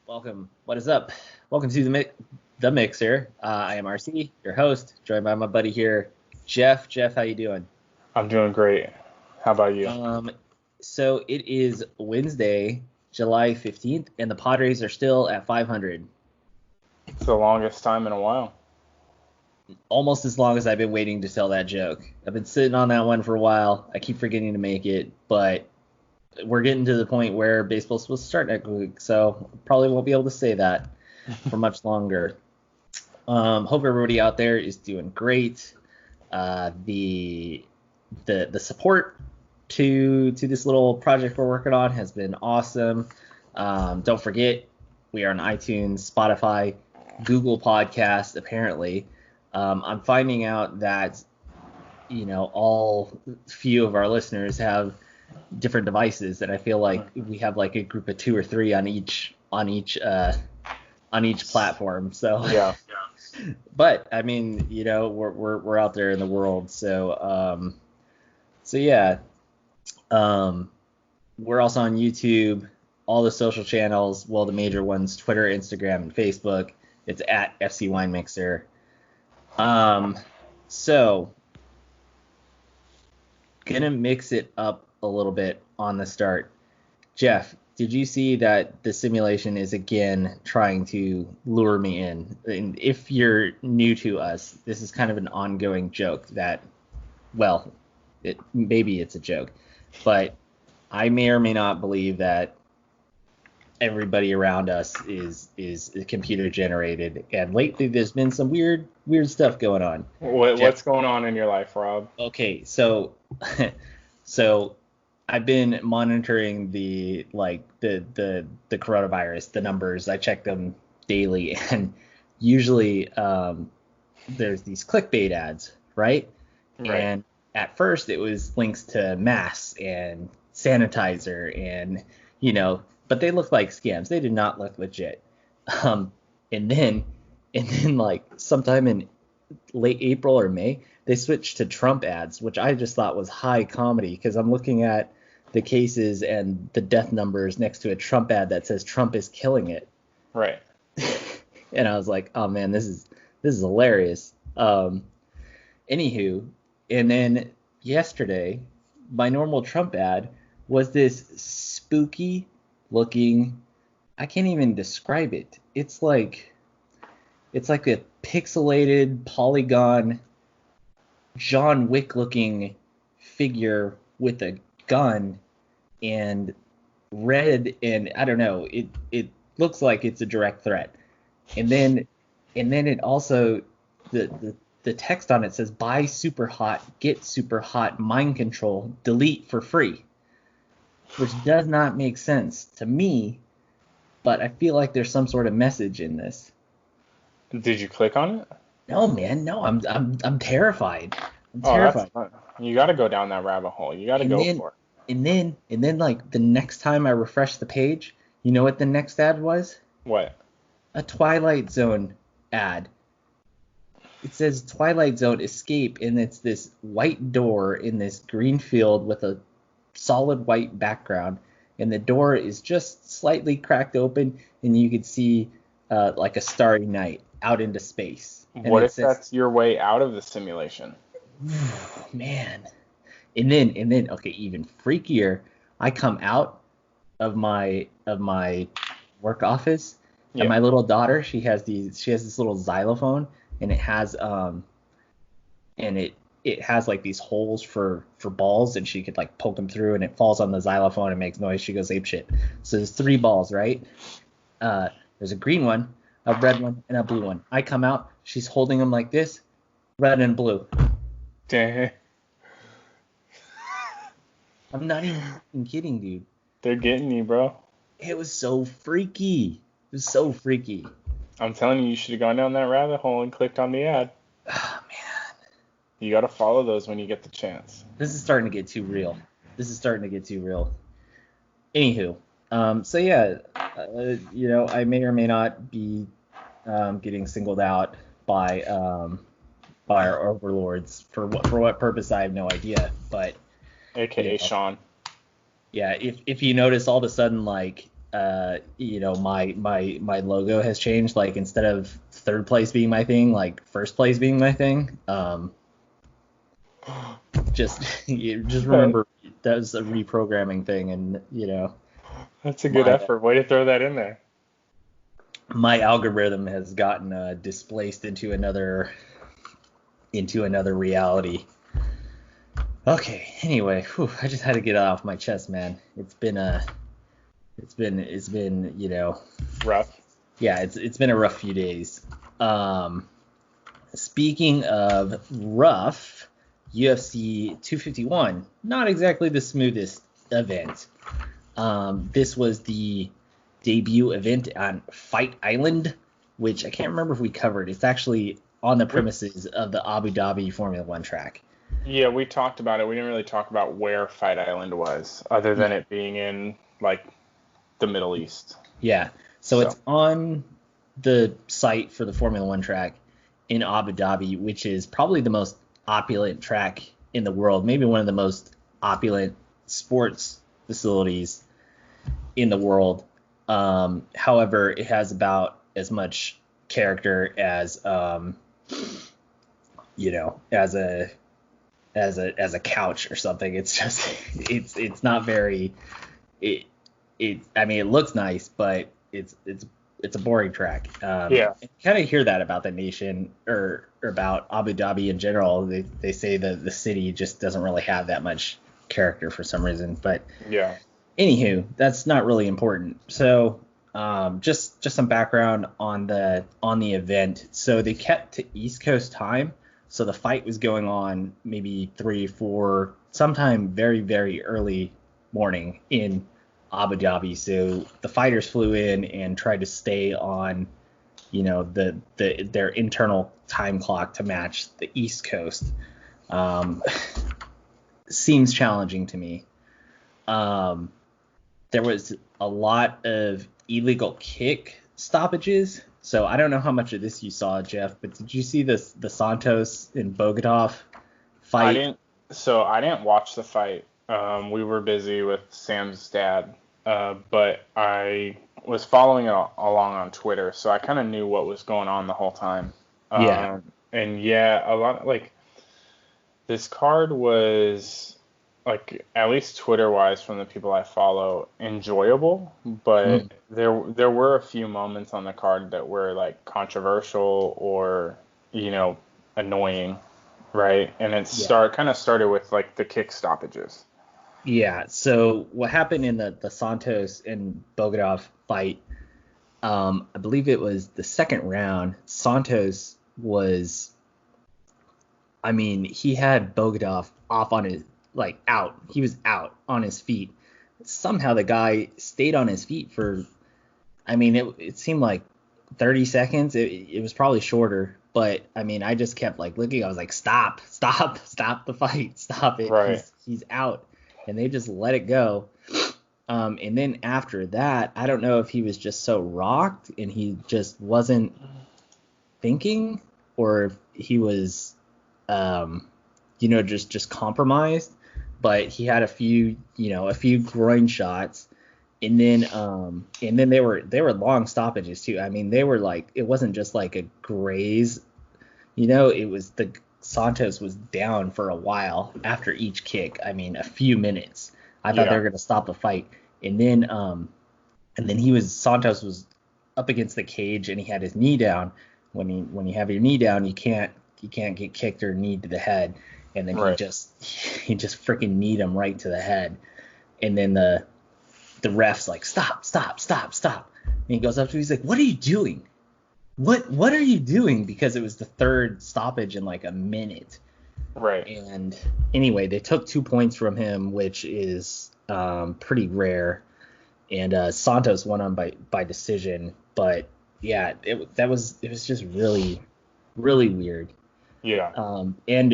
Welcome. What is up? Welcome to the Mixer. I am RC, your host, joined by my buddy here, Jeff. Jeff, how you doing? I'm doing great. How about you? So it is Wednesday, July 15th, and the Padres are still at 500. It's the longest time in a while. Almost as long as I've been waiting to tell that joke. I've been sitting on that one for a while. I keep forgetting to make it, but we're getting to the point where baseball's supposed to start next week, so probably won't be able to say that for much longer. Hope everybody out there is doing great. The support to this little project we're working on has been awesome. Don't forget, we are on iTunes, Spotify, Google Podcasts, apparently. I'm finding out that, all few of our listeners have different devices, and I feel like we have like a group of 2 or 3 on each platform. So yeah. But I mean, we're out there in the world. So yeah. We're also on YouTube, all the social channels, well, the major ones, Twitter, Instagram, and Facebook. It's at FC Wine Mixer. So gonna mix it up a little bit on the start. Jeff, did you see that the simulation is again trying to lure me in? And if you're new to us, this is kind of an ongoing joke that, well, maybe it's a joke, but I may or may not believe that everybody around us is computer generated. And lately there's been some weird stuff going on. What's going on in your life, Rob? Okay, so I've been monitoring the coronavirus, the numbers. I check them daily, and usually there's these clickbait ads, right? And at first it was links to masks and sanitizer and, but they looked like scams. They did not look legit. And then like sometime in late April or May, they switched to Trump ads, which I just thought was high comedy, because I'm looking at the cases and the death numbers next to a Trump ad that says Trump is killing it. Right. And I was like, oh man, this is hilarious. Anywho, and then yesterday, my normal Trump ad was this spooky looking, I can't even describe it. It's like a pixelated polygon John Wick looking figure with a gun and red, and I don't know, it looks like it's a direct threat. And then it also, the text on it says, buy super hot, get super hot, mind control, delete for free, which does not make sense to me, but I feel like there's some sort of message in this. Did you click on it? No, man, no, I'm terrified. That's fun. You got to go down that rabbit hole. You got to go for it. And then like the next time I refreshed the page, you know what the next ad was? What? A Twilight Zone ad. It says Twilight Zone escape, and it's this white door in this green field with a solid white background, and the door is just slightly cracked open, and you could see like a starry night out into space. And what if that's your way out of the simulation? Man. And then okay, even freakier, I come out of my work office, and my little daughter, she has this little xylophone, and it has it has like these holes for balls, and she could like poke them through, and it falls on the xylophone and makes noise. She goes apeshit. So there's 3 balls, right? There's a green one, a red one, and a blue one. I come out, she's holding them like this, red and blue. Dang. I'm not even kidding, dude. They're getting you, bro. It was so freaky. It was so freaky. I'm telling you should have gone down that rabbit hole and clicked on the ad. Oh, man. You got to follow those when you get the chance. This is starting to get too real. Anywho, so yeah, I may or may not be getting singled out by our overlords. For what purpose, I have no idea. But AKA Sean. Yeah, if you notice, all of a sudden, like my logo has changed. Like instead of third place being my thing, like first place being my thing. Just remember that was a reprogramming thing, and That's a good effort. Way to throw that in there. My algorithm has gotten displaced into another reality. Okay. Anyway, I just had to get it off my chest, man. It's been rough. Yeah, it's been a rough few days. Speaking of rough, UFC 251, not exactly the smoothest event. This was the debut event on Fight Island, which I can't remember if we covered. It's actually on the premises of the Abu Dhabi Formula One track. Yeah, we talked about it. We didn't really talk about where Fight Island was, other than it being in, like, the Middle East. Yeah, so it's on the site for the Formula One track in Abu Dhabi, which is probably the most opulent track in the world, maybe one of the most opulent sports facilities in the world. However, it has about as much character as as a couch or something. It's just it's not very I mean, it looks nice, but it's a boring track. Yeah. You kind of hear that about the nation or about Abu Dhabi in general. They say that the city just doesn't really have that much character for some reason. But yeah. Anywho, that's not really important. So just some background on the event. So they kept to East Coast time. So the fight was going on maybe 3, 4, sometime very, very early morning in Abu Dhabi. So the fighters flew in and tried to stay on, their internal time clock to match the East Coast. Seems challenging to me. There was a lot of illegal kick stoppages. So I don't know how much of this you saw, Jeff, but did you see the Santos and Bogadov fight? I didn't watch the fight. We were busy with Sam's dad, but I was following it along on Twitter, so I kind of knew what was going on the whole time. Yeah. And yeah, a lot this card was, like, at least Twitter-wise, from the people I follow, enjoyable, but there were a few moments on the card that were, like, controversial or, annoying, right? And it kind of started with, like, the kick stoppages. Yeah, so what happened in the Santos and Bogadov fight, I believe it was the second round, Santos was, he had Bogadov off on his, out. He was out on his feet. Somehow the guy stayed on his feet for, it seemed like 30 seconds. It was probably shorter, but I just kept looking. I was like, stop the fight, stop it. Right. He's out, and they just let it go. And then after that, I don't know if he was just so rocked and he just wasn't thinking, or if he was, just compromised. But he had a few groin shots, and then they were long stoppages too. They were it wasn't just like a graze, it was the Santos was down for a while after each kick. A few minutes. I thought they were gonna stop the fight, and then Santos was up against the cage and he had his knee down. When you have your knee down, you can't get kicked or kneed to the head. And then he just freaking kneed him right to the head. And then the ref's like, stop. And he goes up to him, he's like, what are you doing? What are you doing? Because it was the third stoppage in a minute. Right. And anyway, they took 2 points from him, which is pretty rare. And Santos won on by decision. But yeah, it was just really, really weird. Yeah. And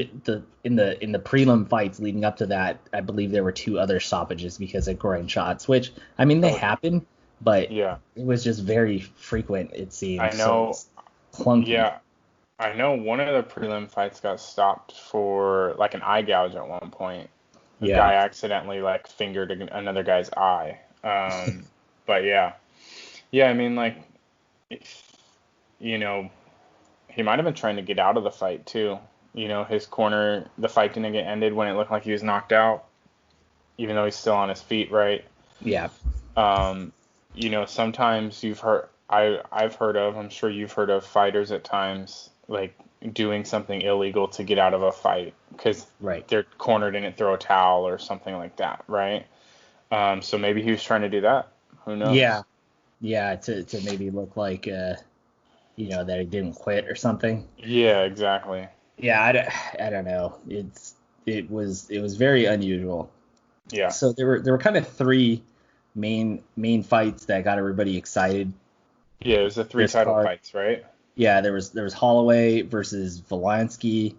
in the prelim fights leading up to that, I believe there were 2 other stoppages because of groin shots, which they happen, but it was just very frequent, it seems. I know. So clunky. Yeah. I know one of the prelim fights got stopped for an eye gouge at one point. The guy accidentally fingered another guy's eye. But yeah. I mean, like, if, you know, he might have been trying to get out of the fight too. His corner, the fight didn't get ended when it looked like he was knocked out, even though he's still on his feet, right? Yeah. Um, sometimes I've heard of, I'm sure you've heard of fighters at times like doing something illegal to get out of a fight because Right. their corner didn't throw a towel or something like that, right? So maybe he was trying to do that. Who Yeah. knows? Yeah. To maybe look like, that he didn't quit or something. Yeah, exactly. Yeah. I don't know. It was very unusual. Yeah. So there were kind of three main fights that got everybody excited Yeah, it was the three this title card. fights, right? Yeah, there was Holloway versus Volansky.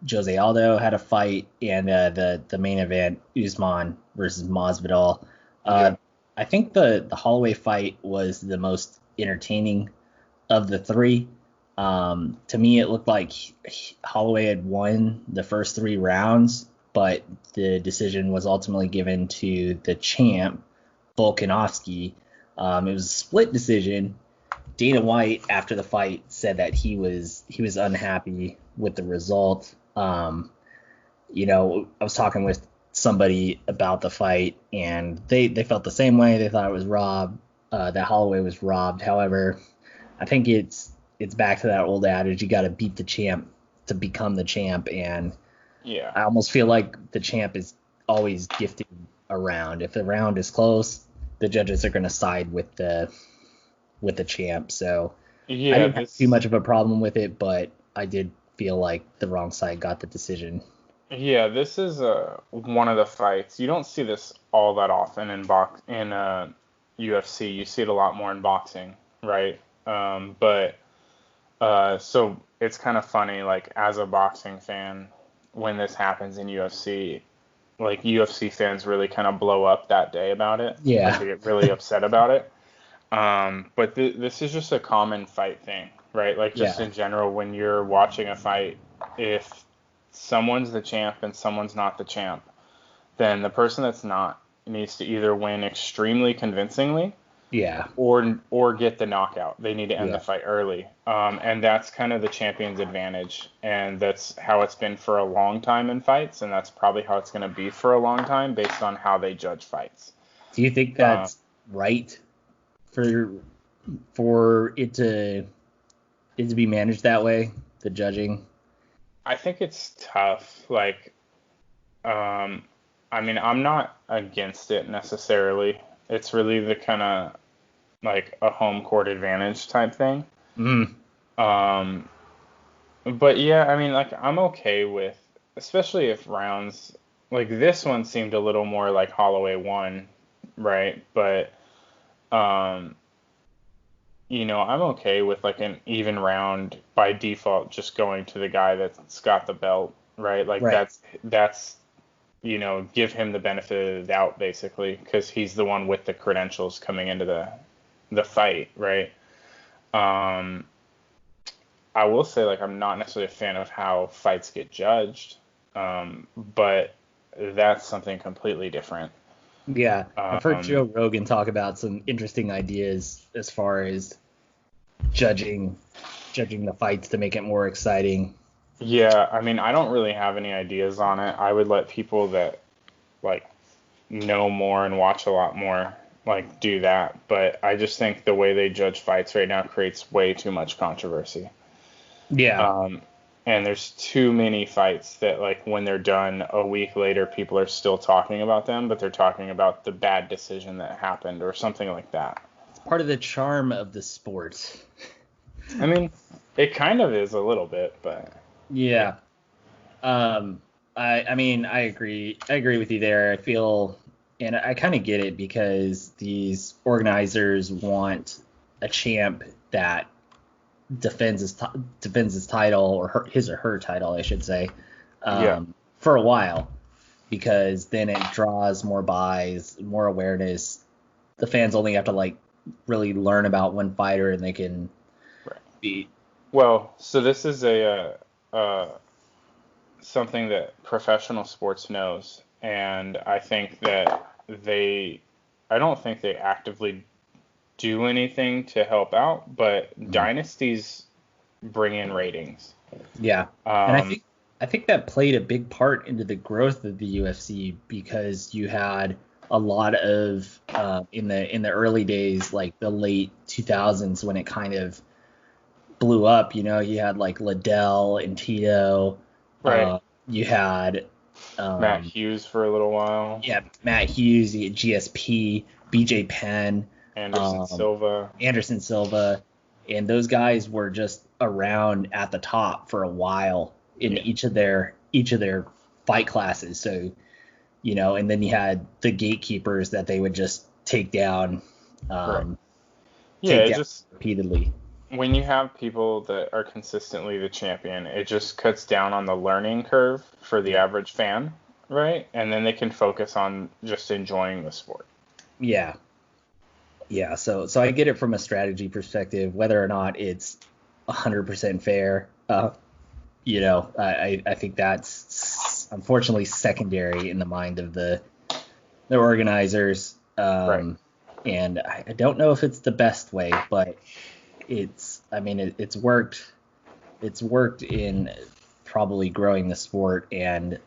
Jose Aldo had a fight, and the main event Usman versus Masvidal. Yeah. I think the Holloway fight was the most entertaining of the three. To me, it looked like Holloway had won the first 3 rounds, but the decision was ultimately given to the champ, Volkanovski. It was a split decision. Dana White, after the fight, said that he was unhappy with the result. I was talking with somebody about the fight, and they felt the same way. They thought it was robbed, that Holloway was robbed. However, I think it's back to that old adage: you got to beat the champ to become the champ, and Yeah. I almost feel like the champ is always gifted a round. If the round is close, the judges are going to side with the champ. So I Yeah, didn't have too much of a problem with it, but I did feel like the wrong side got the decision. this is one of the fights. You don't see this all that often in UFC. You see it a lot more in boxing, right? But so it's kind of funny, like as a boxing fan, when this happens in UFC, like UFC fans really kind of blow up that day about it. Like Yeah. they get really upset about it. But this is just a common fight thing, right? Like just Yeah. in general, when you're watching a fight, if someone's the champ and someone's not the champ, then the person that's not needs to either win extremely convincingly Yeah. or get the knockout. They need to end the Yeah. fight early. And that's kind of the champion's advantage. And that's how it's been for a long time in fights, and that's probably how it's going to be for a long time based on how they judge fights. Do you think Um, that's right for for it to be managed that way, the judging? I think it's tough. Like, um, I mean, I'm not against it necessarily. It's really the kind of like a home court advantage type thing. Mm. Um, but yeah, I mean, like I'm okay with, especially if rounds like this one seemed a little more like Holloway won, right? But um, I'm okay with like an even round by default, just going to the guy that's got the belt, right? Like Right. that's give him the benefit of the doubt basically, because he's the one with the credentials coming into the fight, right? Um, I will say like I'm not necessarily a fan of how fights get judged, but that's something completely different. Yeah. I've heard Joe Um, Rogan talk about some interesting ideas as far as judging judging the fights to make it more exciting. yeah, I mean, I don't really have any ideas on it. I would let people that like know more and watch a lot more like do that, but I just think the way they judge fights right now creates way too much controversy. Yeah. Um, and there's too many fights that like when they're done a week later, people are still talking about them, but they're talking about the bad decision that happened or something like that. It's part of the charm of the sport. I mean, it kind of is a little bit, but yeah. Yeah. Um, I mean, I agree. I agree with you there. I feel, and I kind of get it because these organizers want a champ that defends his title or his or her title, I should say, Yeah. for a while, because then it draws more buys, more awareness. The fans only have to like really learn about one fighter, and they can Right. be. Well, so this is something that professional sports knows, and I think that they, I don't think they actively do anything to help out, but dynasties bring in ratings. Yeah, and I think that played a big part into the growth of the UFC because you had a lot of in the early days, like the late 2000s, when it kind of blew up. You had like Liddell and Tito. Right. You had Matt Hughes for a little while. Yeah, Matt Hughes, you had GSP, BJ Penn, Anderson Silva, and those guys were just around at the top for a while in each of their fight classes. So, and then you had the gatekeepers that they would just take down, just repeatedly. When you have people that are consistently the champion, it just cuts down on the learning curve for the average fan, right? And then they can focus on just enjoying the sport. Yeah. Yeah, so I get it from a strategy perspective, whether or not it's 100% fair. I think that's unfortunately secondary in the mind of the organizers. Right. And I don't know if it's the best way, but it's worked. It's worked in probably growing the sport, and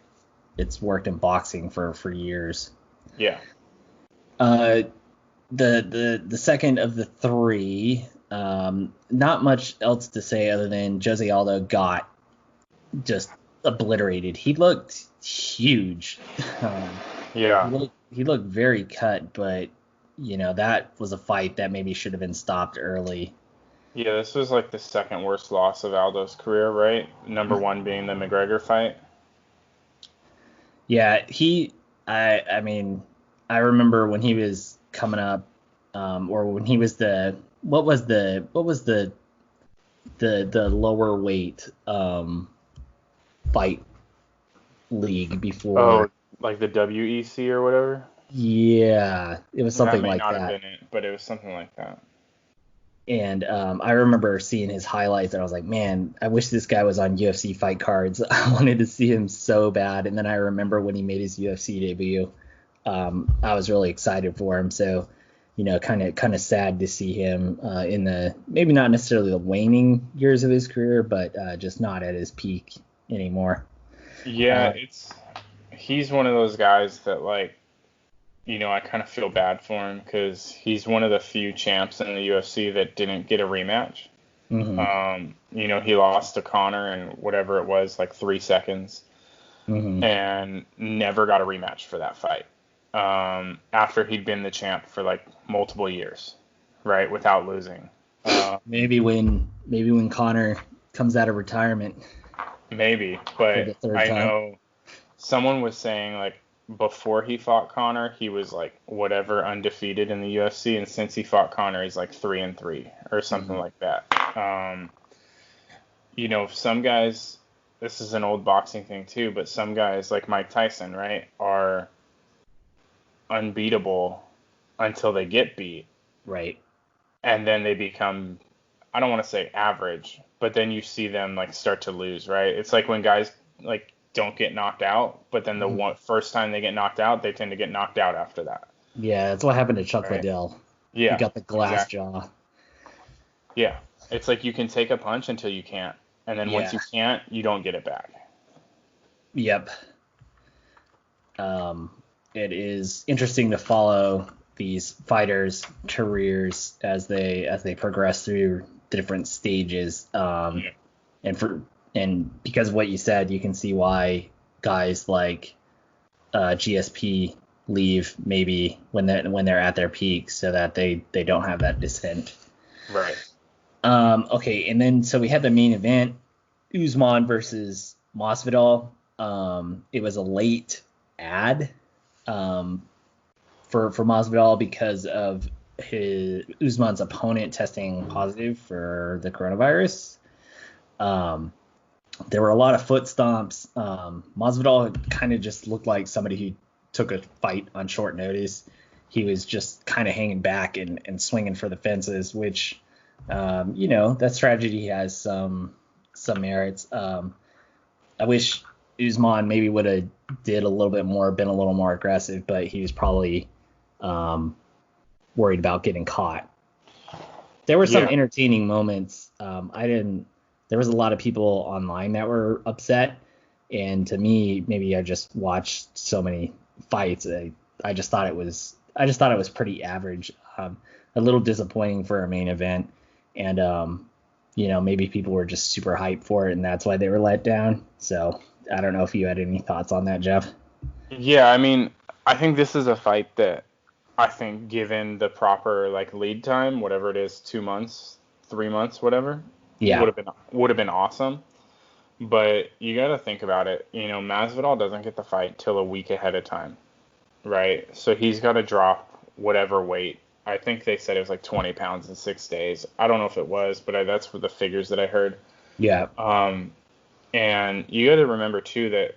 it's worked in boxing for years. Yeah. The second of the three, not much else to say other than Jose Aldo got just obliterated. He looked huge. He looked very cut, but that was a fight that maybe should have been stopped early. Yeah, this was like the second worst loss of Aldo's career, right? Number one being the McGregor fight. Yeah, I mean, I remember when he was coming up, or when he was what was the lower weight fight league before? Oh, like the WEC or whatever? Yeah, it was something like that. That may not have been it, but it was something like that. And I remember seeing his highlights, and I was like, man, I wish this guy was on UFC fight cards. I wanted to see him so bad. And then I remember when he made his UFC debut, I was really excited for him. So, kind of sad to see him in the maybe not necessarily the waning years of his career, but just not at his peak anymore. Yeah, he's one of those guys that I kind of feel bad for him because he's one of the few champs in the UFC that didn't get a rematch. Mm-hmm. He lost to Conor in whatever it was, like 3 seconds, and never got a rematch for that fight. After he'd been the champ for like multiple years, right, without losing. Maybe when Conor comes out of retirement. Maybe, but I know someone was saying like before he fought Conor, he was like whatever undefeated in the UFC, and since he fought Conor, he's like 3-3 or something like that. Some guys, this is an old boxing thing too, but some guys like Mike Tyson, right, are unbeatable until they get beat. Right. And then they become, I don't want to say average, but then you see them like start to lose, right? It's like when guys like don't get knocked out, but then the first time they get knocked out, they tend to get knocked out after that. Yeah, that's what happened to Chuck Liddell. Yeah. He got the glass jaw. Yeah. It's like you can take a punch until you can't. And then once you can't, you don't get it back. Yep. It is interesting to follow these fighters' careers as they progress through different stages. And because of what you said, you can see why guys like GSP leave maybe when they're at their peak, so that they don't have that descent. Right. Okay, and then so we had the main event, Usman versus Masvidal. It was a late ad for Masvidal because of Usman's opponent testing positive for the coronavirus. There were a lot of foot stomps. Masvidal kind of just looked like somebody who took a fight on short notice. He was just kind of hanging back and swinging for the fences, which, that strategy has some merits. I wish Usman maybe would have did a little bit more, been a little more aggressive, but he was probably worried about getting caught. There were some entertaining moments. There was a lot of people online that were upset, and to me, maybe I just watched so many fights. I just thought it was pretty average. A little disappointing for a main event, and maybe people were just super hyped for it, and that's why they were let down. So I don't know if you had any thoughts on that, Jeff. Yeah, I mean, I think this is a fight that I think given the proper like lead time, whatever it is, 2 months, 3 months, whatever, would have been awesome. But you got to think about it. Masvidal doesn't get the fight till a week ahead of time, right? So he's got to drop whatever weight. I think they said it was like 20 pounds in 6 days. I don't know if it was, but that's the figures that I heard. Yeah. And you got to remember too that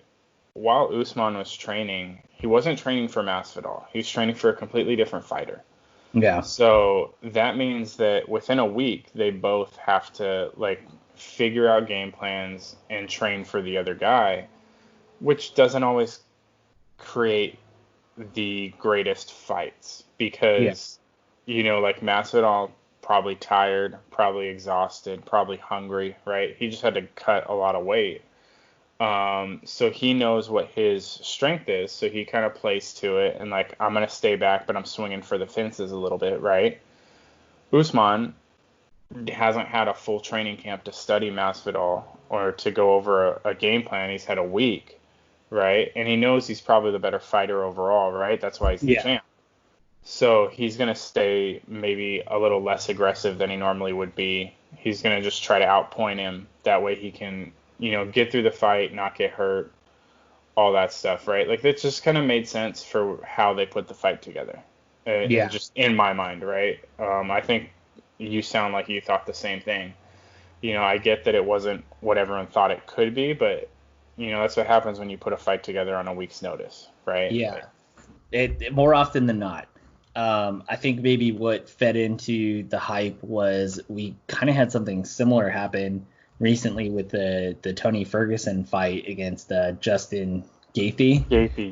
while Usman was training, he wasn't training for Masvidal. He was training for a completely different fighter. Yeah. So that means that within a week, they both have to like figure out game plans and train for the other guy, which doesn't always create the greatest fights because, like Masvidal probably tired, probably exhausted, probably hungry, right? He just had to cut a lot of weight. So he knows what his strength is, so he kind of plays to it and like, I'm going to stay back, but I'm swinging for the fences a little bit, right? Usman hasn't had a full training camp to study Masvidal or to go over a game plan. He's had a week, right? And he knows he's probably the better fighter overall, right? That's why he's the champ. So he's going to stay maybe a little less aggressive than he normally would be. He's going to just try to outpoint him. That way he can, get through the fight, not get hurt, all that stuff, right? Like, that just kind of made sense for how they put the fight together. Just in my mind, right? I think you sound like you thought the same thing. I get that it wasn't what everyone thought it could be, but, that's what happens when you put a fight together on a week's notice, right? Yeah. It more often than not. I think maybe what fed into the hype was we kind of had something similar happen recently with the Tony Ferguson fight against Justin Gaethje.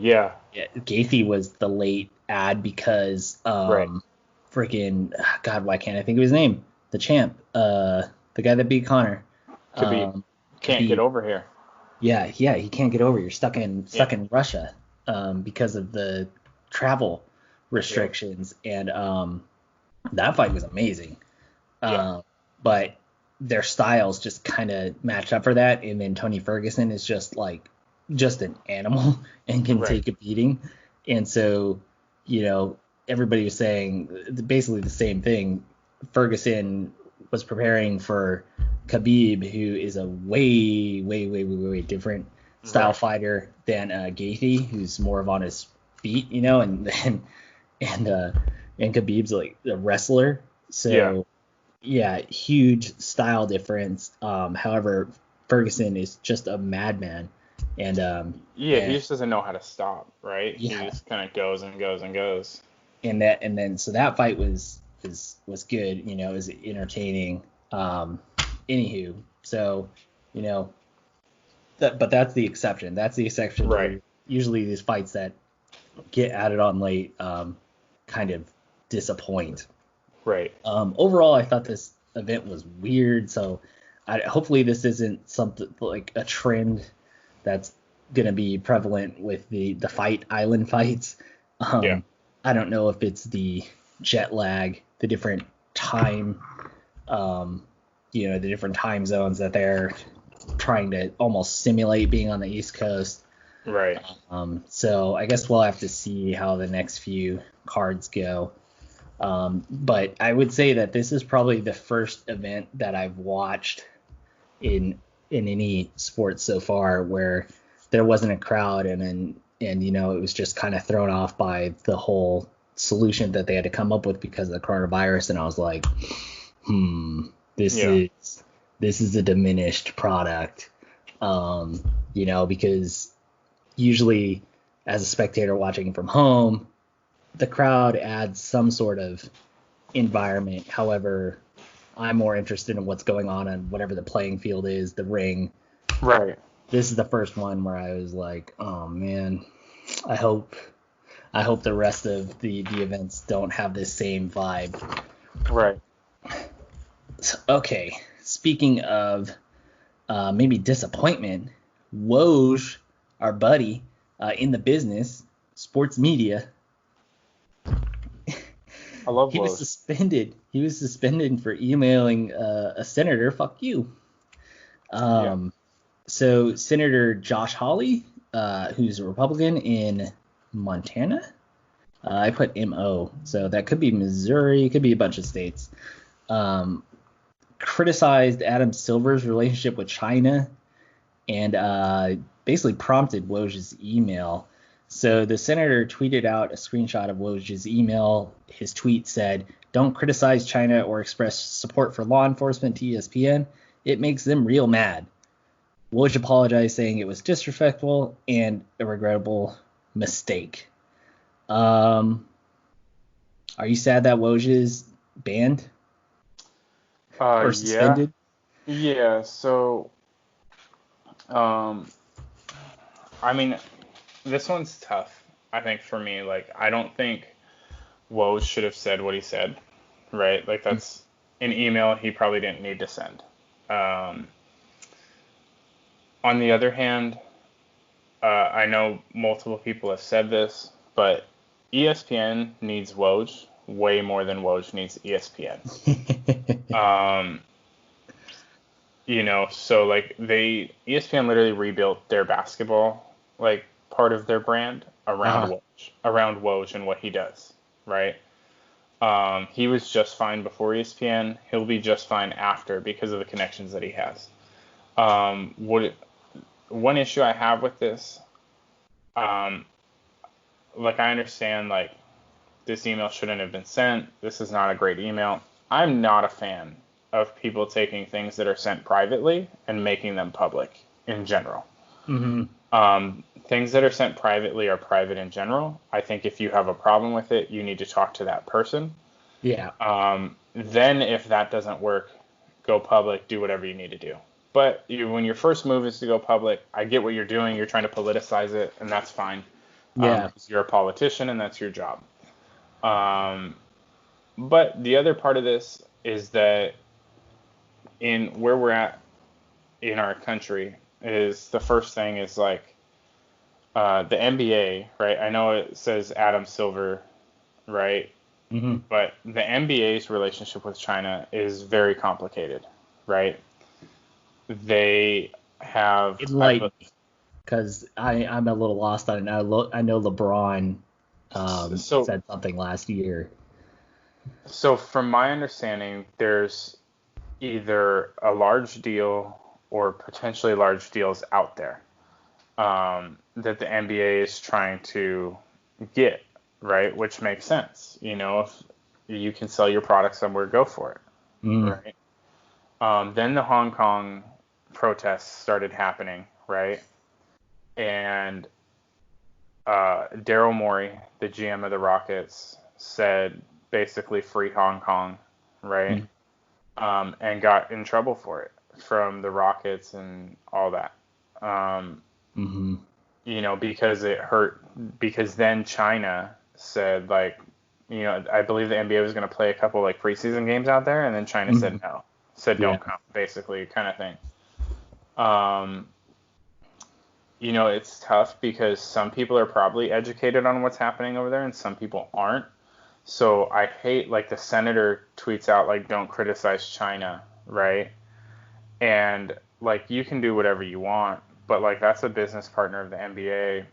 Yeah. Gaethje was the late ad because freaking God, why can't I think of his name? The champ, the guy that beat Conor. Can't get over here. Yeah, he can't get over. You're stuck in Russia because of the travel restrictions, and that fight was amazing. But their styles just kind of matched up for that, and then Tony Ferguson is just an animal and can take a beating, and so everybody was saying basically the same thing. Ferguson was preparing for Khabib, who is a way different style fighter than Gaethje, who's more of on his feet, and Khabib's like a wrestler. So huge style difference. However, Ferguson is just a madman, and he just doesn't know how to stop, right? He just kind of goes and goes and goes. And then so that fight was good, it was entertaining. Anywho, so but that's the exception. That's the exception. Right. Usually these fights that get added on late kind of disappoint. Right. Overall, I thought this event was weird. So hopefully this isn't something like a trend that's gonna be prevalent with the fight island fights. I don't know if it's the jet lag, the different time, the different time zones that they're trying to almost simulate being on the East Coast. Right. So I guess we'll have to see how the next few cards go. But I would say that this is probably the first event that I've watched in any sport so far where there wasn't a crowd and it was just kind of thrown off by the whole solution that they had to come up with because of the coronavirus. And I was like, this is a diminished product, because usually as a spectator watching from home, the crowd adds some sort of environment. However, I'm more interested in what's going on whatever the playing field is, the ring. Right. This is the first one where I was like, oh man, I hope I hope the rest of the events don't have this same vibe. Right. Okay, speaking of maybe disappointment, Woj, our buddy in the business, sports media, I love he was Woj. suspended. He was suspended for emailing a senator, fuck you. Yeah. So Senator Josh Hawley, who's a Republican in Montana, I put MO, so that could be Missouri, it could be a bunch of states. Criticized Adam Silver's relationship with China and basically prompted Woj's email. So the senator tweeted out a screenshot of Woj's email. His tweet said, "Don't criticize China or express support for law enforcement to ESPN. It makes them real mad." Woj apologized, saying it was disrespectful and a regrettable mistake. Are you sad that Woj is banned or Yeah. suspended? Yeah. So, um, I mean, this one's tough. I think for me, like, I don't think Woj should have said what he said, right? Like, that's an email he probably didn't need to send. Um, on the other hand, I know multiple people have said this, but ESPN needs Woj way more than Woj needs ESPN. Um, so like ESPN literally rebuilt their basketball like part of their brand Uh-huh. around Woj and what he does, right? He was just fine before ESPN. He'll be just fine after because of the connections that he has. One issue I have with this, um, like I understand like this email shouldn't have been sent. This is not a great email. I'm not a fan of people taking things that are sent privately and making them public in general. Mm-hmm. Things that are sent privately are private in general. I think if you have a problem with it, you need to talk to that person. Yeah. Then if that doesn't work, go public, do whatever you need to do. But when your first move is to go public, I get what you're doing. You're trying to politicize it, and that's fine. Yeah. Because you're a politician and that's your job. Um, but the other part of this is that in where we're at in our country is the first thing is like the NBA, right? I know it says Adam Silver, right? Mm-hmm. But the NBA's relationship with China is very complicated, right? They have, Enlighten me, because I'm a little lost on it. I know LeBron so said something last year. so from my understanding, there's either a large deal or potentially large deals out there that the NBA is trying to get, right? Which makes sense. If you can sell your product somewhere, go for it, Mm. right? Then the Hong Kong protests started happening, right? And Daryl Morey, the GM of the Rockets, said basically free Hong Kong, right? Mm. And got in trouble for it from the Rockets and all that. Mm-hmm. Because it hurt. Because then China said like, I believe the NBA was going to play a couple like preseason games out there, and then China Mm-hmm. said no, said Yeah. don't come, basically kind of thing. Um, it's tough because some people are probably educated on what's happening over there, and some people aren't. So I hate like the senator tweets out like don't criticize China, right? And like you can do whatever you want, but like that's a business partner of the NBA.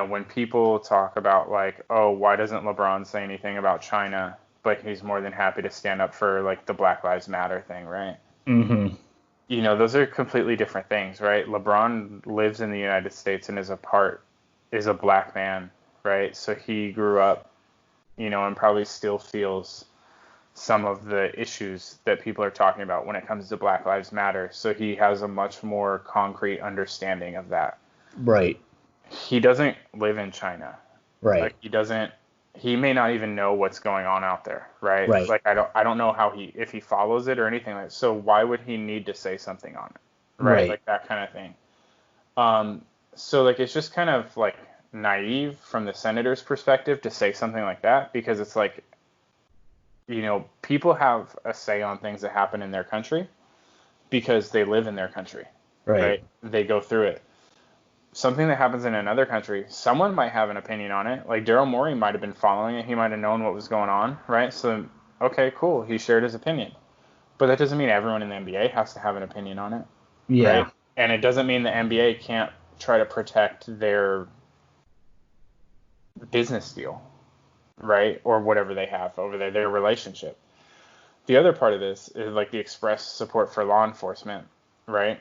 When people talk about like, oh, why doesn't LeBron say anything about China, but he's more than happy to stand up for like the Black Lives Matter thing, right? Mm-hmm. Those are completely different things, right? LeBron lives in the United States and is a black man, right? So he grew up, and probably still feels some of the issues that people are talking about when it comes to Black Lives Matter. So he has a much more concrete understanding of that. Right. He doesn't live in China. Right. Like he may not even know what's going on out there, right? Right. Like I don't know if he follows it or anything like that. So why would he need to say something on it? Right? Right. Like that kind of thing. So like it's just kind of like naive from the senator's perspective to say something like that, because it's like, people have a say on things that happen in their country because they live in their country, right? They go through it. Something that happens in another country, someone might have an opinion on it. Like Daryl Morey might have been following it. He might have known what was going on, right? So, okay, cool. He shared his opinion. But that doesn't mean everyone in the NBA has to have an opinion on it, right? And it doesn't mean the NBA can't try to protect their business deal, right? Or whatever they have over there, their relationship. The other part of this is like the express support for law enforcement, right?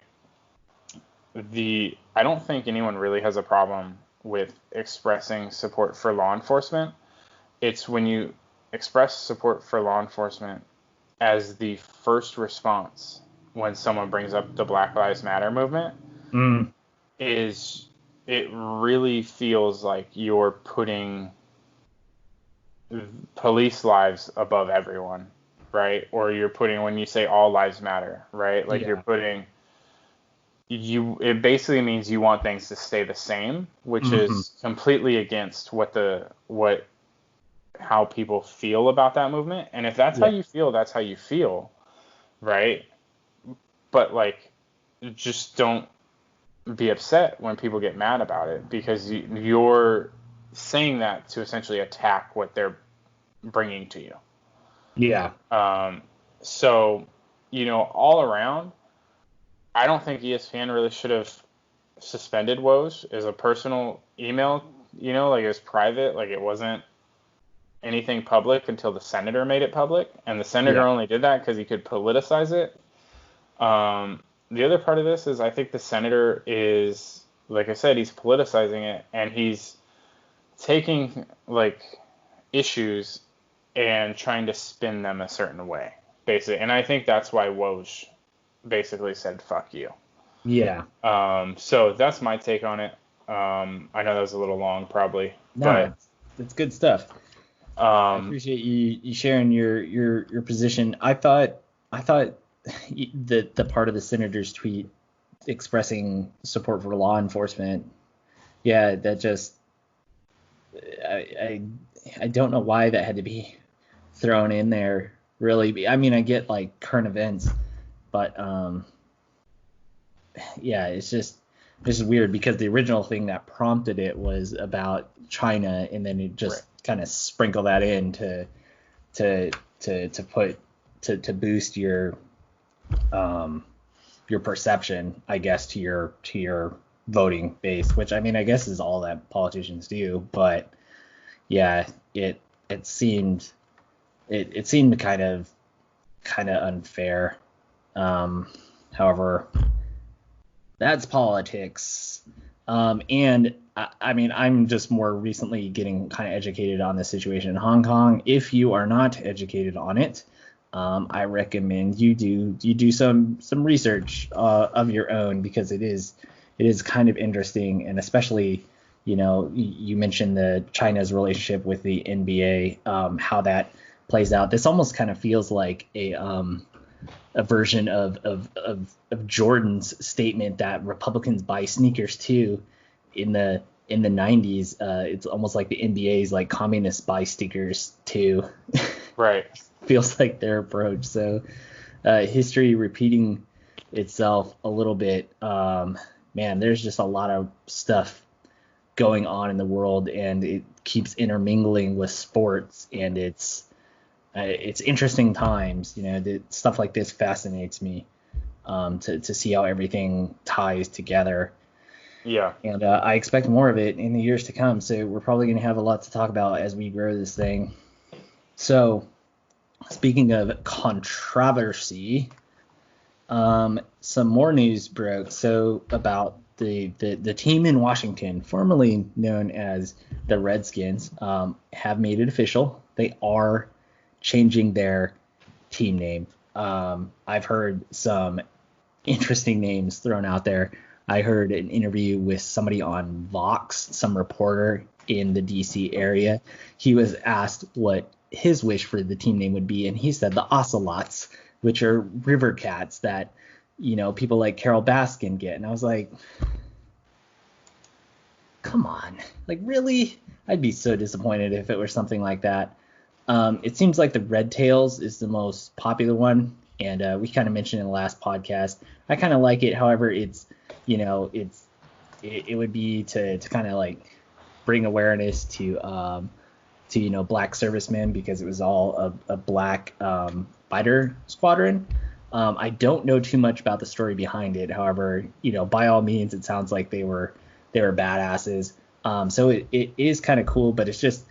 I don't think anyone really has a problem with expressing support for law enforcement. It's when you express support for law enforcement as the first response when someone brings up the Black Lives Matter movement, it really feels like you're putting police lives above everyone, right? Or you're putting, when you say all lives matter, right? Like you're putting, it basically means you want things to stay the same, which is completely against how people feel about that movement. And if that's how you feel, that's how you feel, right? But like, just don't be upset when people get mad about it, because you're saying that to essentially attack what they're bringing to you. So, all around, I don't think ESPN really should have suspended Woj as a personal email, like it was private, like it wasn't anything public until the senator made it public, and the senator only did that because he could politicize it. The other part of this is I think the senator is, like I said, he's politicizing it, and he's taking like issues and trying to spin them a certain way, basically. And I think that's why Woj basically said "fuck you." So that's my take on it. I know that was a little long, probably. No, but it's good stuff. I appreciate you sharing your position. I thought the part of the senator's tweet expressing support for law enforcement, that just I don't know why that had to be thrown in there, really. I mean, I get like current events, but it's just weird, because the original thing that prompted it was about China, and then it just kind of sprinkle that in to boost your perception, I guess, to your voting base, which I mean, I guess is all that politicians do. But it seemed kind of unfair. However, that's politics. And I mean, I'm just more recently getting kind of educated on the situation in Hong Kong. If you are not educated on it, I recommend you do some research of your own, because it is kind of interesting, and especially, you mentioned China's relationship with the NBA, how that plays out. This almost kind of feels like a version of Jordan's statement that Republicans buy sneakers too in the 90s. It's almost like the NBA's like communists buy sneakers too. Right. Feels like their approach. So history repeating itself a little bit. Man, there's just a lot of stuff going on in the world, and it keeps intermingling with sports, and it's interesting times. Stuff like this fascinates me, to see how everything ties together. And I expect more of it in the years to come. So we're probably going to have a lot to talk about as we grow this thing. So speaking of controversy, some more news broke. So about the team in Washington, formerly known as the Redskins, have made it official. They are changing their team name. I've heard some interesting names thrown out there. I heard an interview with somebody on Vox, some reporter in the DC area. He was asked what his wish for the team name would be, and he said the Ocelots, which are river cats that, people like Carol Baskin get. And I was like, come on, like really? I'd be so disappointed if it were something like that. It seems like the Red Tails is the most popular one, and we kind of mentioned in the last podcast. I kind of like it. However, it's it would be to kind of like bring awareness to black servicemen because it was all a black fighter squadron. I don't know too much about the story behind it. However, by all means, it sounds like they were badasses. So it is kind of cool, but it's just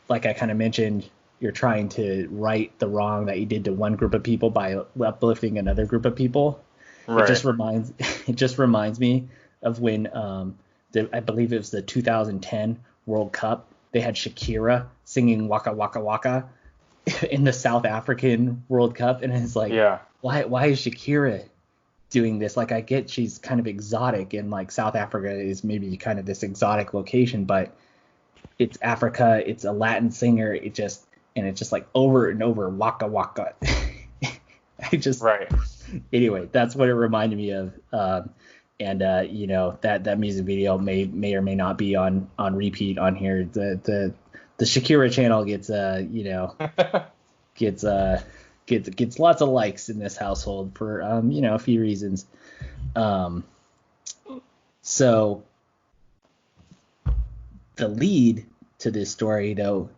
like I kind of mentioned, you're trying to right the wrong that you did to one group of people by uplifting another group of people. Right. It just reminds me of when I believe it was the 2010 World Cup. They had Shakira singing Waka Waka Waka in the South African World Cup, and it's like, why is Shakira doing this? Like, I get she's kind of exotic, and like South Africa is maybe kind of this exotic location, but it's Africa, it's a Latin singer, it's just like over and over Waka Waka. Anyway, that's what it reminded me of. That music video may or may not be on repeat on here. The Shakira channel gets lots of likes in this household for a few reasons. So the lead to this story though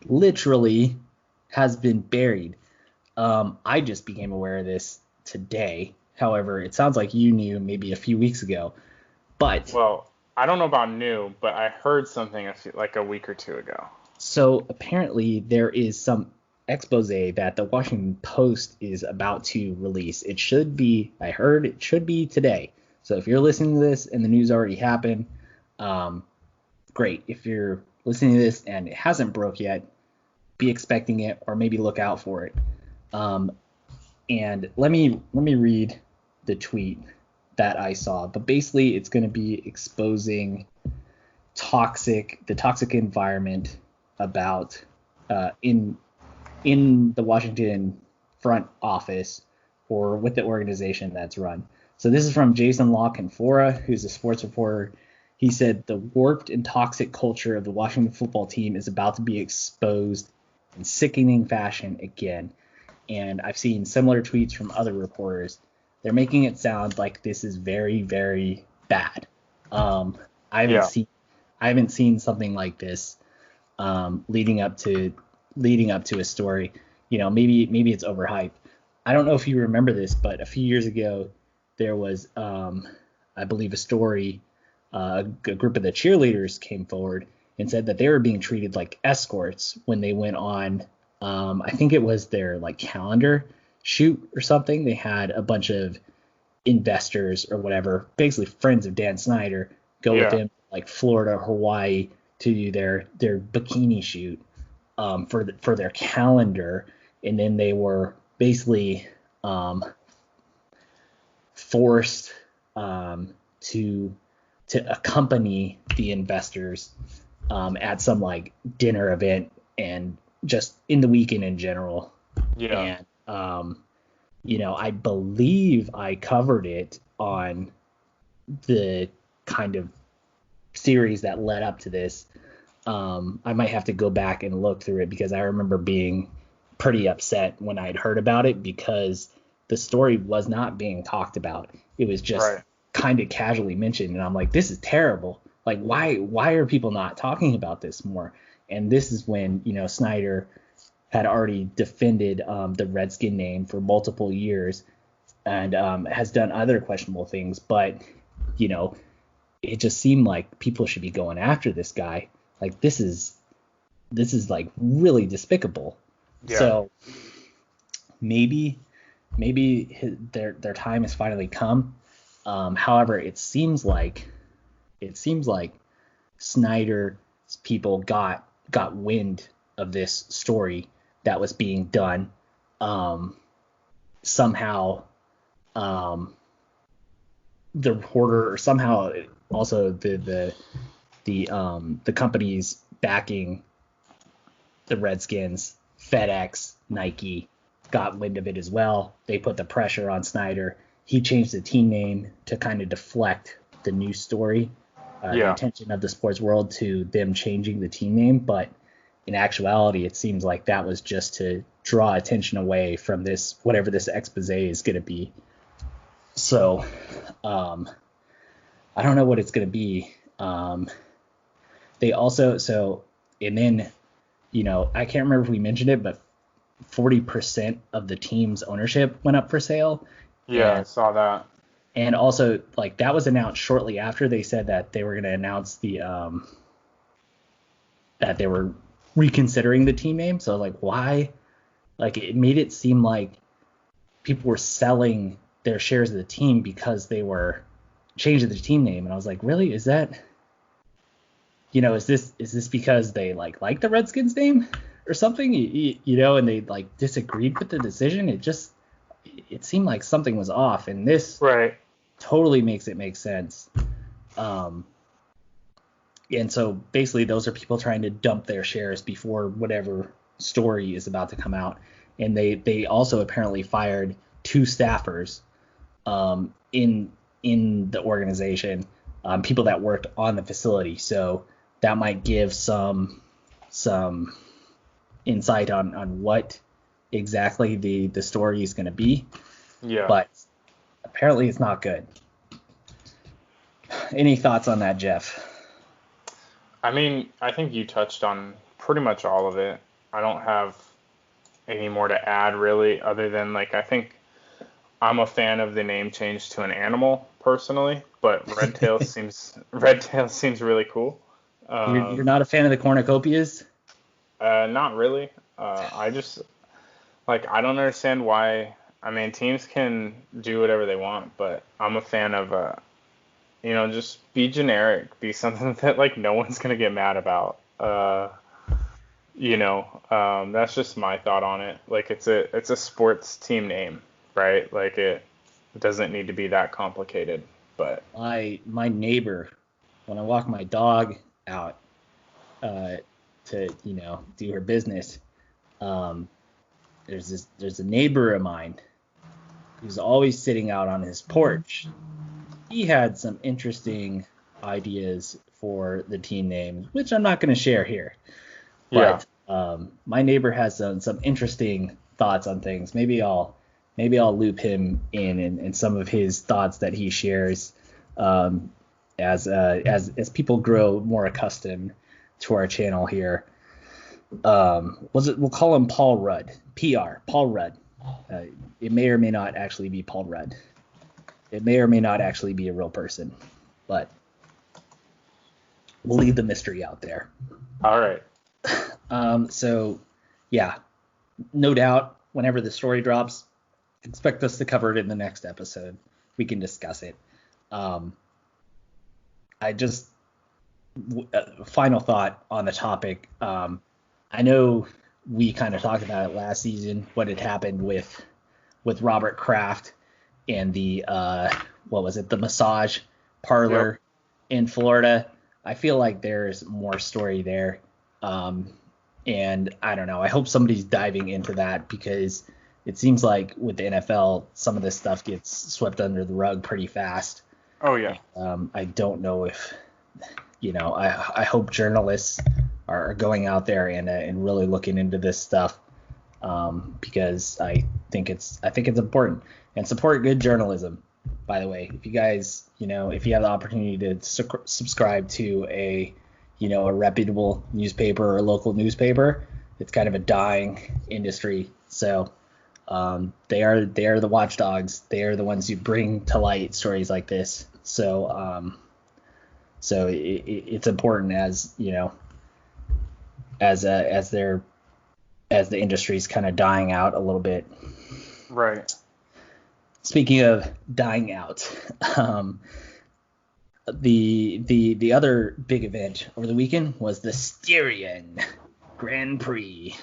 literally has been buried. I just became aware of this today. However, it sounds like you knew maybe a few weeks ago. But well, I don't know about new, but I heard something like a week or two ago. So apparently there is some expose that the Washington Post is about to release. It should be, I heard it should be today. So if you're listening to this and the news already happened, great. If you're listening to this and it hasn't broke yet, be expecting it or maybe look out for it. And let me read the tweet that I saw. But basically, it's going to be exposing the toxic environment about in the Washington front office or with the organization that's run. So this is from Jason La Canfora, who's a sports reporter. He said the warped and toxic culture of the Washington football team is about to be exposed in sickening fashion again. And I've seen similar tweets from other reporters. They're making it sound like this is very, very bad. I haven't seen something like this leading up to a story. Maybe it's overhyped. I don't know if you remember this, but a few years ago there was, I believe, a story. A group of the cheerleaders came forward and said that they were being treated like escorts when they went on. I think it was their like calendar shoot or something. They had a bunch of investors or whatever, basically friends of Dan Snyder, go with them like Florida, Hawaii to do their bikini shoot for their calendar, and then they were basically forced to accompany the investors at some like dinner event and just in the weekend in general. And I believe I covered it on the kind of series that led up to this. I might have to go back and look through it because I remember being pretty upset when I'd heard about it because the story was not being talked about. It was just kind of casually mentioned, and I'm like, this is terrible. Like, why are people not talking about this more? And this is when, Snyder had already defended the Redskin name for multiple years and has done other questionable things. But, it just seemed like people should be going after this guy. Like, this is like really despicable. Yeah. So maybe their time has finally come. However, it seems like Snyder's people got wind of this story that was being done. Somehow, the reporter, or somehow also the companies backing the Redskins, FedEx, Nike, got wind of it as well. They put the pressure on Snyder. He changed the team name to kind of deflect the news story. the Yeah. attention of the sports world to them changing the team name, but in actuality, it seems like that was just to draw attention away from this, whatever this expose is going to be. So, I don't know what it's going to be. They also, and then, I can't remember if we mentioned it, but 40% of the team's ownership went up for sale. Yeah, And, I saw that. and also, like, that was announced shortly after they said that they were going to announce that they were reconsidering the team name. So, like, why? Like, it made it seem like people were selling their shares of the team because they were changing the team name. And I was like, really? Is that, is this because they like the Redskins name or something, and they like disagreed with the decision? It seemed like something was off, and this Right. totally makes it make sense. And so basically those are people trying to dump their shares before whatever story is about to come out. And they also apparently fired 2 staffers in the organization, people that worked on the facility. So that might give some insight on what exactly the story is going to be. Yeah. But apparently it's not good. Any thoughts on that, Jeff? I mean, I think you touched on pretty much all of it. I don't have any more to add really, other than like I think I'm a fan of the name change to an animal personally, but Redtail seems really cool. You're not a fan of the cornucopias? Not really. I just like I don't understand why. I mean, teams can do whatever they want, but I'm a fan of just be generic, be something that like no one's gonna get mad about. That's just my thought on it. Like it's a sports team name, right? Like it doesn't need to be that complicated. But My neighbor, when I walk my dog out to do her business, there's a neighbor of mine who's always sitting out on his porch. He had some interesting ideas for the team names, which I'm not going to share here. But my neighbor has some interesting thoughts on things. Maybe I'll loop him in some of his thoughts that he shares as people grow more accustomed to our channel here. We'll call him Paul Rudd. Paul Rudd. It may or may not actually be Paul Rudd. It may or may not actually be a real person, but we'll leave the mystery out there. All right. So, yeah, no doubt, whenever the story drops, expect us to cover it in the next episode. We can discuss it. Final thought on the topic. I know we kind of talked about it last season, what had happened with Robert Kraft and the the massage parlor in Florida. I feel like there's more story there. And I don't know. I hope somebody's diving into that, because it seems like with the NFL, some of this stuff gets swept under the rug pretty fast. Oh yeah. I don't know if, I hope journalists are going out there and really looking into this stuff, because I think it's important. And support good journalism, by the way. If you guys, if you have the opportunity to subscribe to a reputable newspaper or a local newspaper, it's kind of a dying industry. So they are the watchdogs. They are the ones who bring to light stories like this. So it's important as the industry's kind of dying out a little bit. Right. Speaking of dying out, the other big event over the weekend was the Styrian Grand Prix,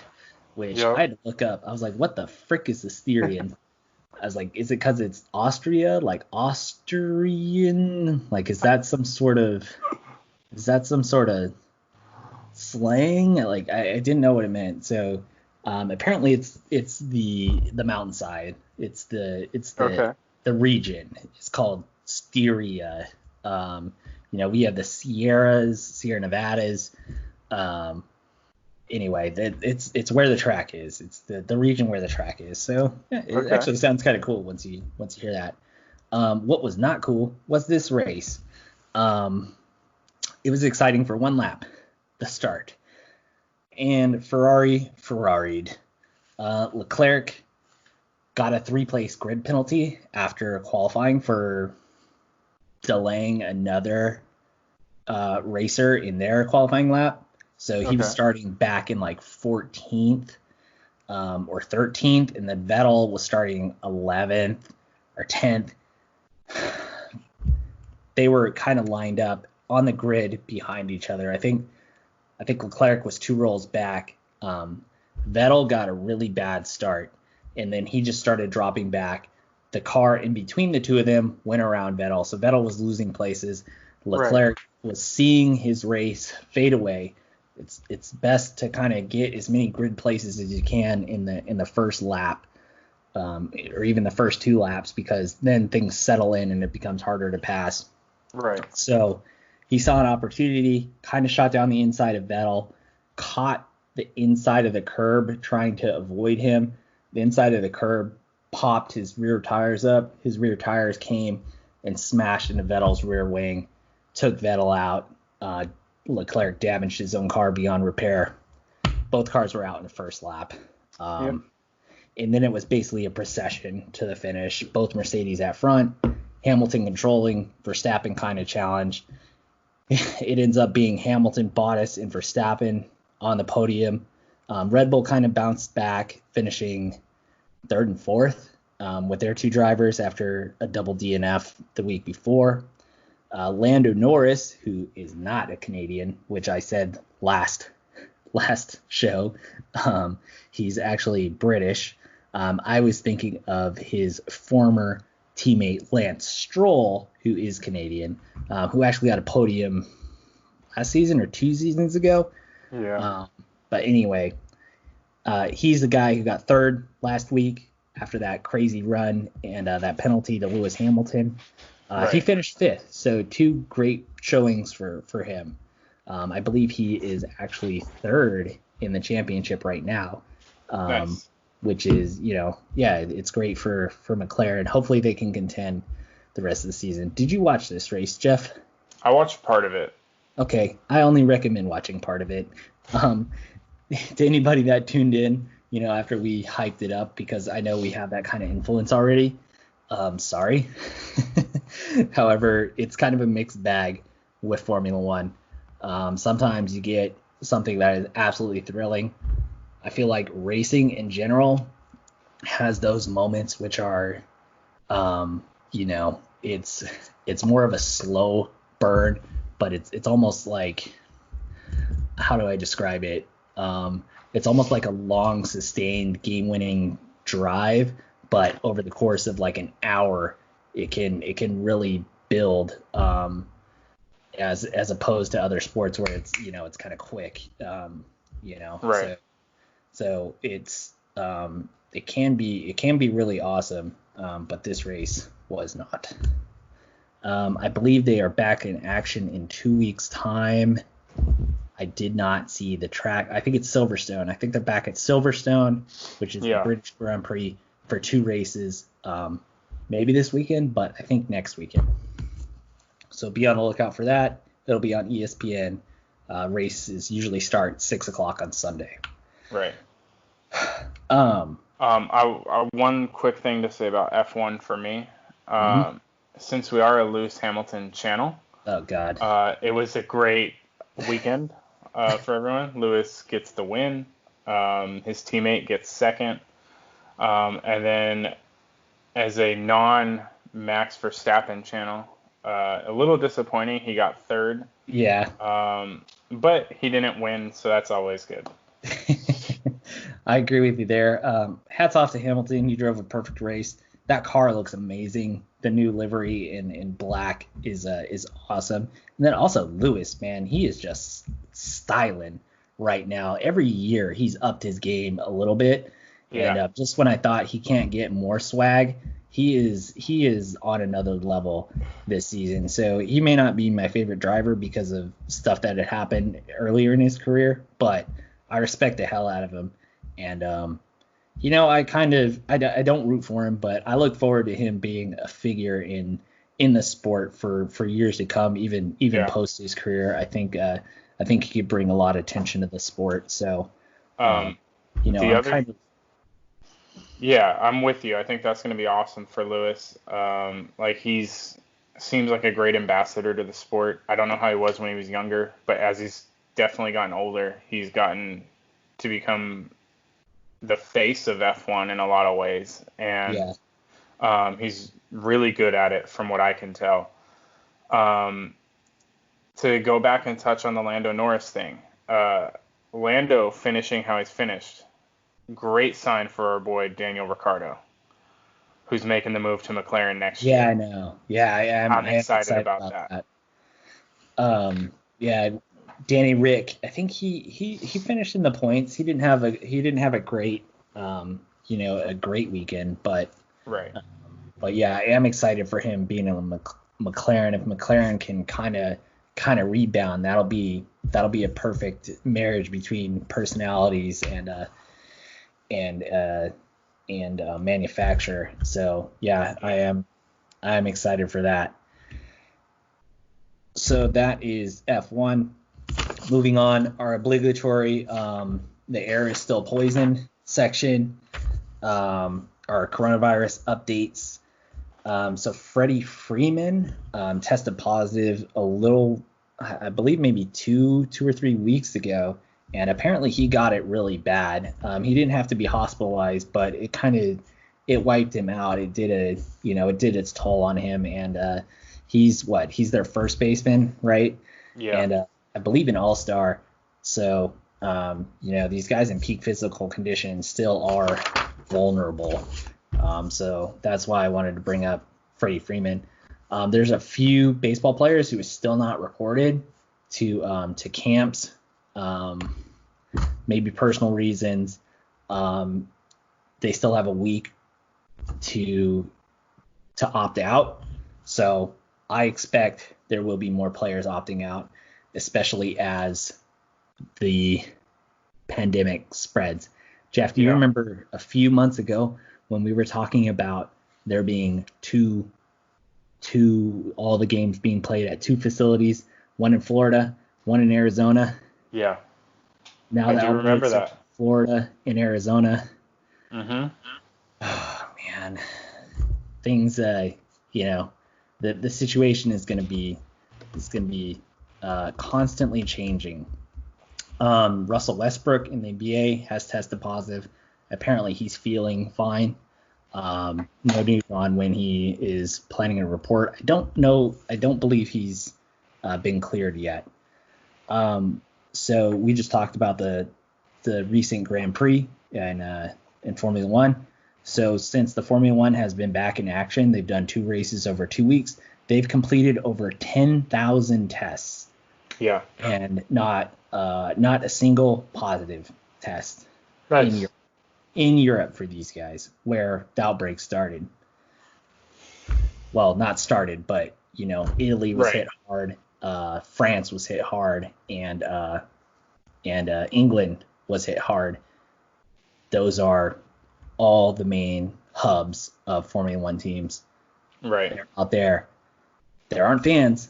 which I had to look up. I was like, what the frick is the Styrian? I was like, is it because it's Austria, like Austrian? Like, is that some sort of slang? Like, I didn't know what it meant. So apparently it's the mountainside. It's the region. It's called Styria. We have the Sierra Nevadas. Anyway, it's where the track is. It's the region where the track is. So yeah, it actually sounds kind of cool once you hear that. What was not cool was this race. It was exciting for one lap, the start, and Ferrari'd. Leclerc got a 3-place grid penalty after qualifying for delaying another racer in their qualifying lap. So he was starting back in like 14th or 13th, and then Vettel was starting 11th or 10th. They were kind of lined up on the grid behind each other. I think Leclerc was 2 rows back. Vettel got a really bad start, and then he just started dropping back. The car in between the two of them went around Vettel, so Vettel was losing places. Leclerc was seeing his race fade away. It's best to kind of get as many grid places as you can in the first lap, or even the first 2 laps, because then things settle in and it becomes harder to pass. Right. So he saw an opportunity, kind of shot down the inside of Vettel, caught the inside of the curb trying to avoid him. The inside of the curb popped his rear tires up. His rear tires came and smashed into Vettel's rear wing, took Vettel out. Leclerc damaged his own car beyond repair. Both cars were out in the first lap. And then it was basically a procession to the finish. Both Mercedes at front, Hamilton controlling, Verstappen kind of challenged. It ends up being Hamilton, Bottas, and Verstappen on the podium. Red Bull kind of bounced back, finishing 3rd and 4th with their 2 drivers after a double DNF the week before. Lando Norris, who is not a Canadian, which I said last show, he's actually British. I was thinking of his former teammate Lance Stroll, who is Canadian, who actually got a podium last season or 2 seasons ago. Yeah. But anyway, he's the guy who got 3rd last week after that crazy run and that penalty to Lewis Hamilton. He finished 5th, so 2 great showings for him. I believe he is actually 3rd in the championship right now, Nice. which is, it's great for McLaren. Hopefully they can contend the rest of the season. Did you watch this race, Jeff? I watched part of it. Okay, I only recommend watching part of it. To anybody that tuned in, after we hyped it up, because I know we have that kind of influence already. Sorry. However, it's kind of a mixed bag with Formula One. Sometimes you get something that is absolutely thrilling. I feel like racing in general has those moments which are, it's more of a slow burn, but it's almost like, how do I describe it? It's almost like a long, sustained, game-winning drive, but over the course of like an hour, it can really build, as opposed to other sports where it's it's kind of quick, Right. So it's it can be really awesome, but this race was not. I believe they are back in action in 2 weeks' time. I did not see the track. I think it's Silverstone. I think they're back at Silverstone, which is the British Grand Prix, for 2 races. Maybe this weekend, but I think next weekend. So be on the lookout for that. It'll be on ESPN. Races usually start 6 o'clock on Sunday. Right. I one quick thing to say about F1 for me. Since we are a Lewis Hamilton channel. Oh God. It was a great weekend for everyone. Lewis gets the win. His teammate gets 2nd. And then as a non-Max Verstappen channel, a little disappointing. He got 3rd. Yeah. But he didn't win, so that's always good. I agree with you there. Hats off to Hamilton. You drove a perfect race. That car looks amazing. The new livery in black is awesome. And then also Lewis, man, he is just styling right now. Every year he's upped his game a little bit. Yeah. And just when I thought he can't get more swag, he is on another level this season. So he may not be my favorite driver because of stuff that had happened earlier in his career, but I respect the hell out of him. And I don't root for him, but I look forward to him being a figure in the sport for years to come, even post his career. I think he could bring a lot of attention to the sport. So Yeah, I'm with you. I think that's going to be awesome for Lewis. He's seems like a great ambassador to the sport. I don't know how he was when he was younger, but as he's definitely gotten older, he's gotten to become the face of F1 in a lot of ways, and he's really good at it from what I can tell. To go back and touch on the Lando Norris thing, Lando finishing how he's finished. Great sign for our boy Daniel Ricciardo, who's making the move to McLaren next year. Yeah, I know. Yeah, I'm excited about that. Danny Rick, I think he finished in the points. He didn't have a great a great weekend, but right. But yeah, I am excited for him being in McLaren. If McLaren can kind of rebound, that'll be a perfect marriage between personalities and manufacturer. So yeah, I am excited for that. So that is F1. Moving on, our obligatory the air is still poison section. Our coronavirus updates. So Freddie Freeman tested positive a little, I believe maybe two or 3 weeks ago, and apparently he got it really bad. He didn't have to be hospitalized, but it wiped him out. It did its toll on him, and he's their first baseman, right? Yeah. And I believe an all-star. So these guys in peak physical condition still are vulnerable. So that's why I wanted to bring up Freddie Freeman. There's a few baseball players who are still not reported to camps, maybe personal reasons. They still have a week to opt out. So I expect there will be more players opting out, especially as the pandemic spreads. Jeff, do you remember a few months ago when we were talking about there being all the games being played at 2 facilities, one in Florida, one in Arizona? Yeah. Now I do remember that. Florida and Arizona. Mm-hmm. Oh man, things. The situation is going to be constantly changing. Russell Westbrook in the NBA has tested positive. Apparently he's feeling fine. No news on when he is planning a report. I don't know. I don't believe he's been cleared yet. So we just talked about the recent Grand Prix in Formula One. So since the Formula One has been back in action, they've done 2 races over 2 weeks. They've completed over 10,000 tests. Yeah. And not a single positive test in Europe for these guys, where the outbreak started. Well, not started, but Italy was hit hard, France was hit hard, and England was hit hard. Those are all the main hubs of Formula One teams. Right. They're out there. There aren't fans,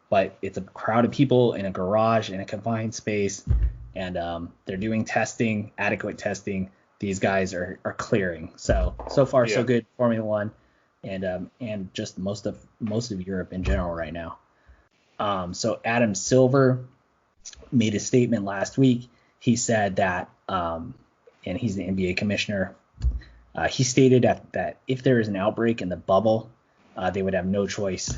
but it's a crowd of people in a garage in a confined space, and they're doing testing, adequate testing. These guys are clearing. So far so good, Formula One, and just most of Europe in general right now. So Adam Silver made a statement last week. He said that, and he's the NBA commissioner. He stated that if there is an outbreak in the bubble, they would have no choice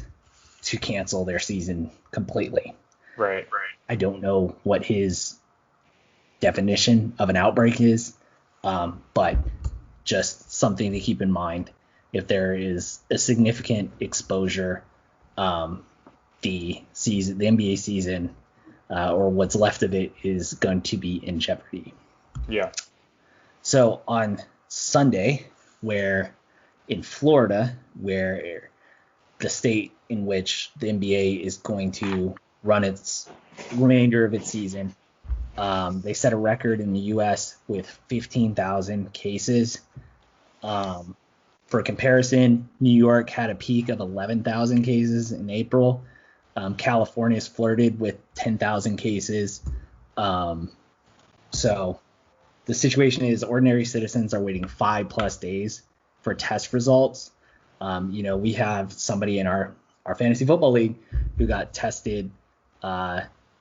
to cancel their season completely. Right. I don't know what his definition of an outbreak is, but just something to keep in mind. If there is a significant exposure, the NBA season, or what's left of it, is going to be in jeopardy. Yeah. So on Sunday, where in Florida, where the state in which the NBA is going to run its remainder of its season. They set a record in the U.S. with 15,000 cases. For comparison, New York had a peak of 11,000 cases in April. California's flirted with 10,000 cases. So the situation is ordinary citizens are waiting 5+ days for test results. We have somebody in our fantasy football league who got tested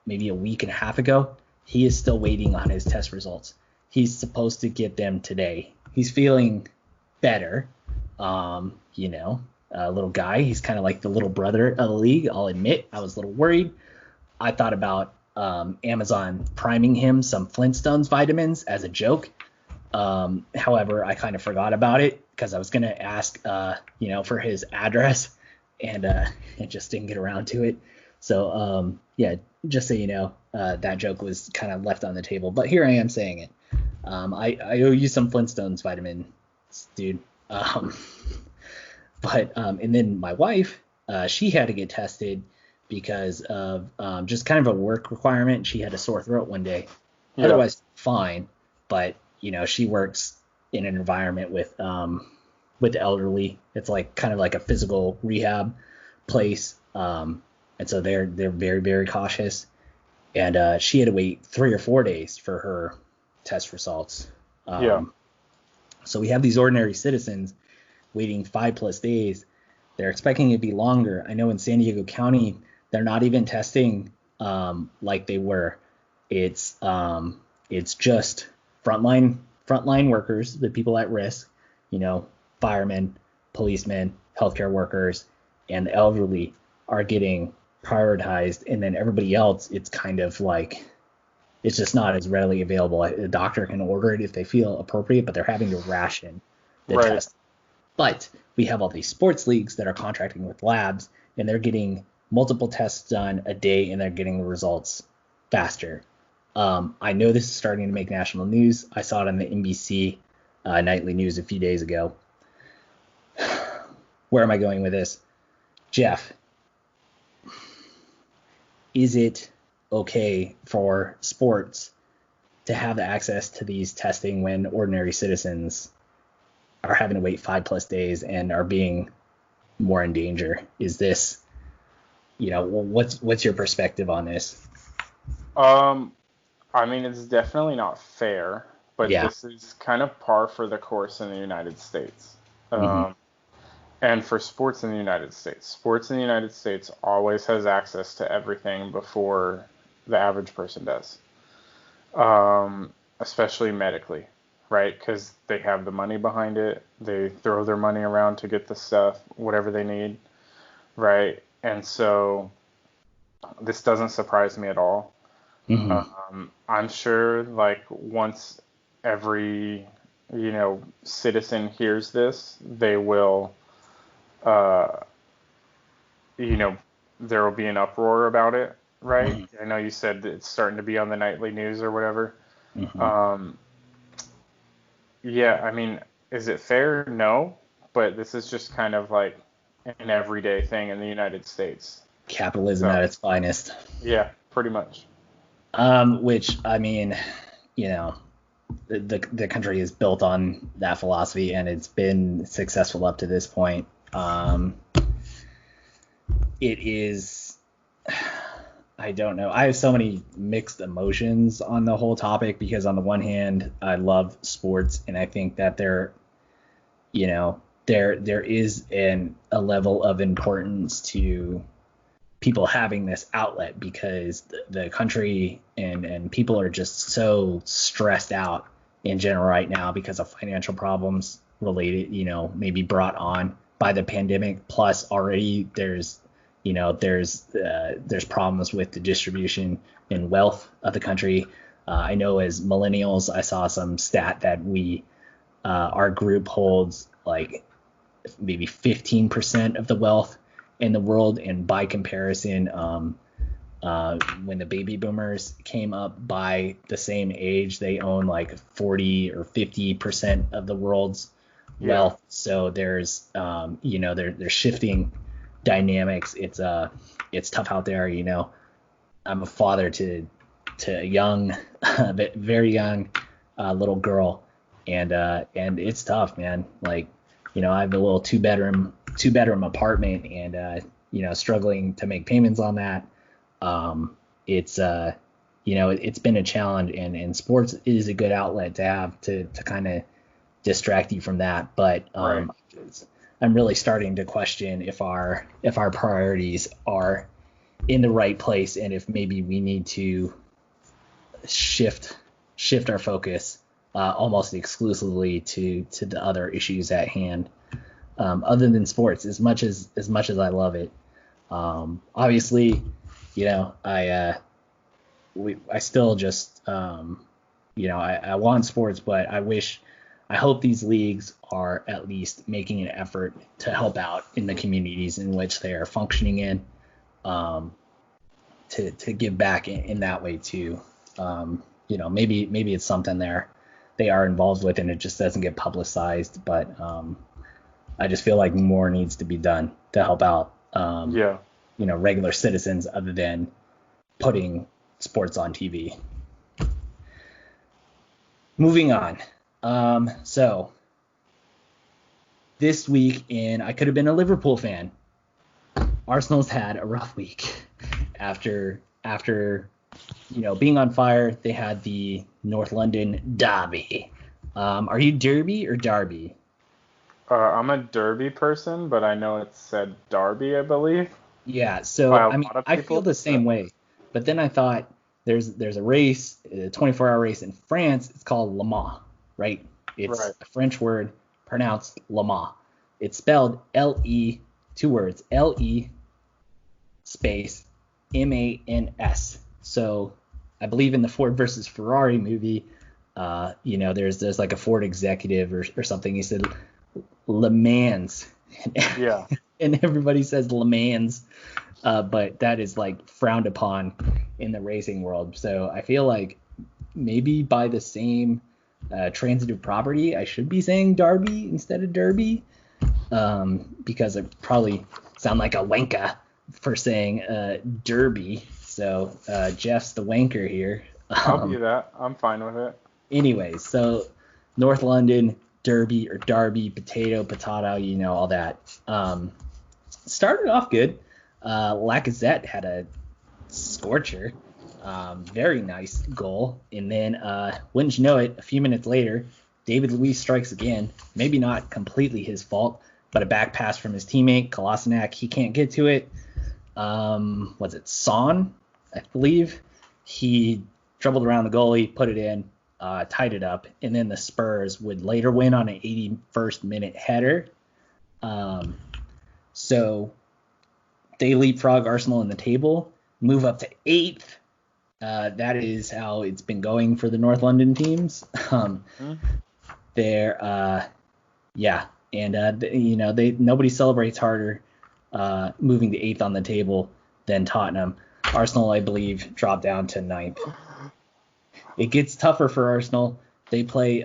maybe a week and a half ago. He is still waiting on his test results. He's supposed to get them today. He's feeling better. A little guy. He's kind of like the little brother of the league. I'll admit I was a little worried. I thought about Amazon priming him some Flintstones vitamins as a joke. However, I kind of forgot about it because I was going to ask, for his address and just didn't get around to it. So, just so you know, that joke was kind of left on the table, but here I am saying it. I owe you some Flintstones vitamins, dude. And then my wife, she had to get tested because of just kind of a work requirement. She had a sore throat one day. Yeah. Otherwise, fine. But, she works in an environment with the elderly. It's like kind of like a physical rehab place. And so they're very, very cautious. And she had to wait 3 or 4 days for her test results. So we have these ordinary citizens waiting 5+ days. They're expecting it to be longer. I know in San Diego County, they're not even testing like they were. It's just frontline workers, the people at risk, firemen, policemen, healthcare workers, and the elderly are getting prioritized. And then everybody else, it's kind of like it's just not as readily available. A doctor can order it if they feel appropriate, but they're having to ration the test. But we have all these sports leagues that are contracting with labs, and they're getting multiple tests done a day, and they're getting the results faster. I know this is starting to make national news. I saw it on the NBC nightly news a few days ago. Where am I going with this? Jeff, is it okay for sports to have access to these testing when ordinary citizens are having to wait 5+ days and are being more in danger? Is this, what's your perspective on this? I mean, it's definitely not fair, but This is kind of par for the course in the United States. And for sports in the United States always has access to everything before the average person does, especially medically, right? Because they have the money behind it. They throw their money around to get the stuff, whatever they need, right? And so this doesn't surprise me at all. I'm sure once every, citizen hears this, they will, there will be an uproar about it, right? I know you said that it's starting to be on the nightly news or whatever. I mean, is it fair? No, but this is just kind of like an everyday thing in the United States. Capitalism at its finest. Yeah, pretty much. Which, I mean, the country is built on that philosophy, and it's been successful up to this point. It is, I don't know. I have so many mixed emotions on the whole topic because on the one hand, I love sports, and I think that there is a level of importance to people having this outlet because the country and people are just so stressed out in general right now because of financial problems related, maybe brought on by the pandemic. Plus already there's problems with the distribution and wealth of the country. I know as millennials, I saw some stat that our group holds like maybe 15% of the wealth in the world, and by comparison, when the baby boomers came up by the same age, they own like 40 or 50% of the world's Yeah. wealth. So there's there's shifting dynamics. It's tough out there. I'm a father to a young, very young little girl, and it's tough, man. Like, I have a little two bedroom apartment, and struggling to make payments on that. It's it's been a challenge, and sports is a good outlet to have to kind of distract you from that. But Right. I'm really starting to question if our priorities are in the right place, and if maybe we need to shift our focus almost exclusively to the other issues at hand, other than sports. As much as I love it, obviously, I still just I want sports, but I hope these leagues are at least making an effort to help out in the communities in which they are functioning in, to give back in that way too. Maybe it's something they are involved with and it just doesn't get publicized, but I just feel like more needs to be done to help out Yeah. regular citizens other than putting sports on TV. Moving on. So this week I could have been a Liverpool fan. Arsenal's had a rough week after being on fire. They had the North London derby. Are you Derby or Derby? I'm a Derby person, but I know it's said Derby, I believe, Yeah, by so a I mean, lot of I feel people. the same way, but then I thought there's a race, a 24-hour race in France. It's called Le Mans, right? It's Right. a French word pronounced Le Mans. It's spelled L-E, two words, L-E space M-A-N-S. So I believe in the Ford versus Ferrari movie, there's like a Ford executive or something. He said Le Mans, Yeah. and everybody says Le Mans, but that is like frowned upon in the racing world. So I feel like maybe by the same transitive property, I should be saying Derby instead of Derby, because I probably sound like a wanker for saying Derby. So Jeff's the wanker here. I'll be that. I'm fine with it. Anyways, so North London Derby or Derby, potato, all that. Started off good. Lacazette had a scorcher. Very nice goal. And then, wouldn't you know it, a few minutes later, David Luiz strikes again. Maybe not completely his fault, but a back pass from his teammate, Kolasinac. He can't get to it. Was it Son, I believe? He dribbled around the goalie, put it in, tied it up. And then the Spurs would later win on an 81st minute header. So they leapfrog Arsenal in the table, move up to 8th. That is how it's been going for the North London teams. They're yeah, and nobody celebrates harder moving to 8th on the table than Tottenham. Arsenal, I believe, dropped down to 9th. It gets tougher for Arsenal. They play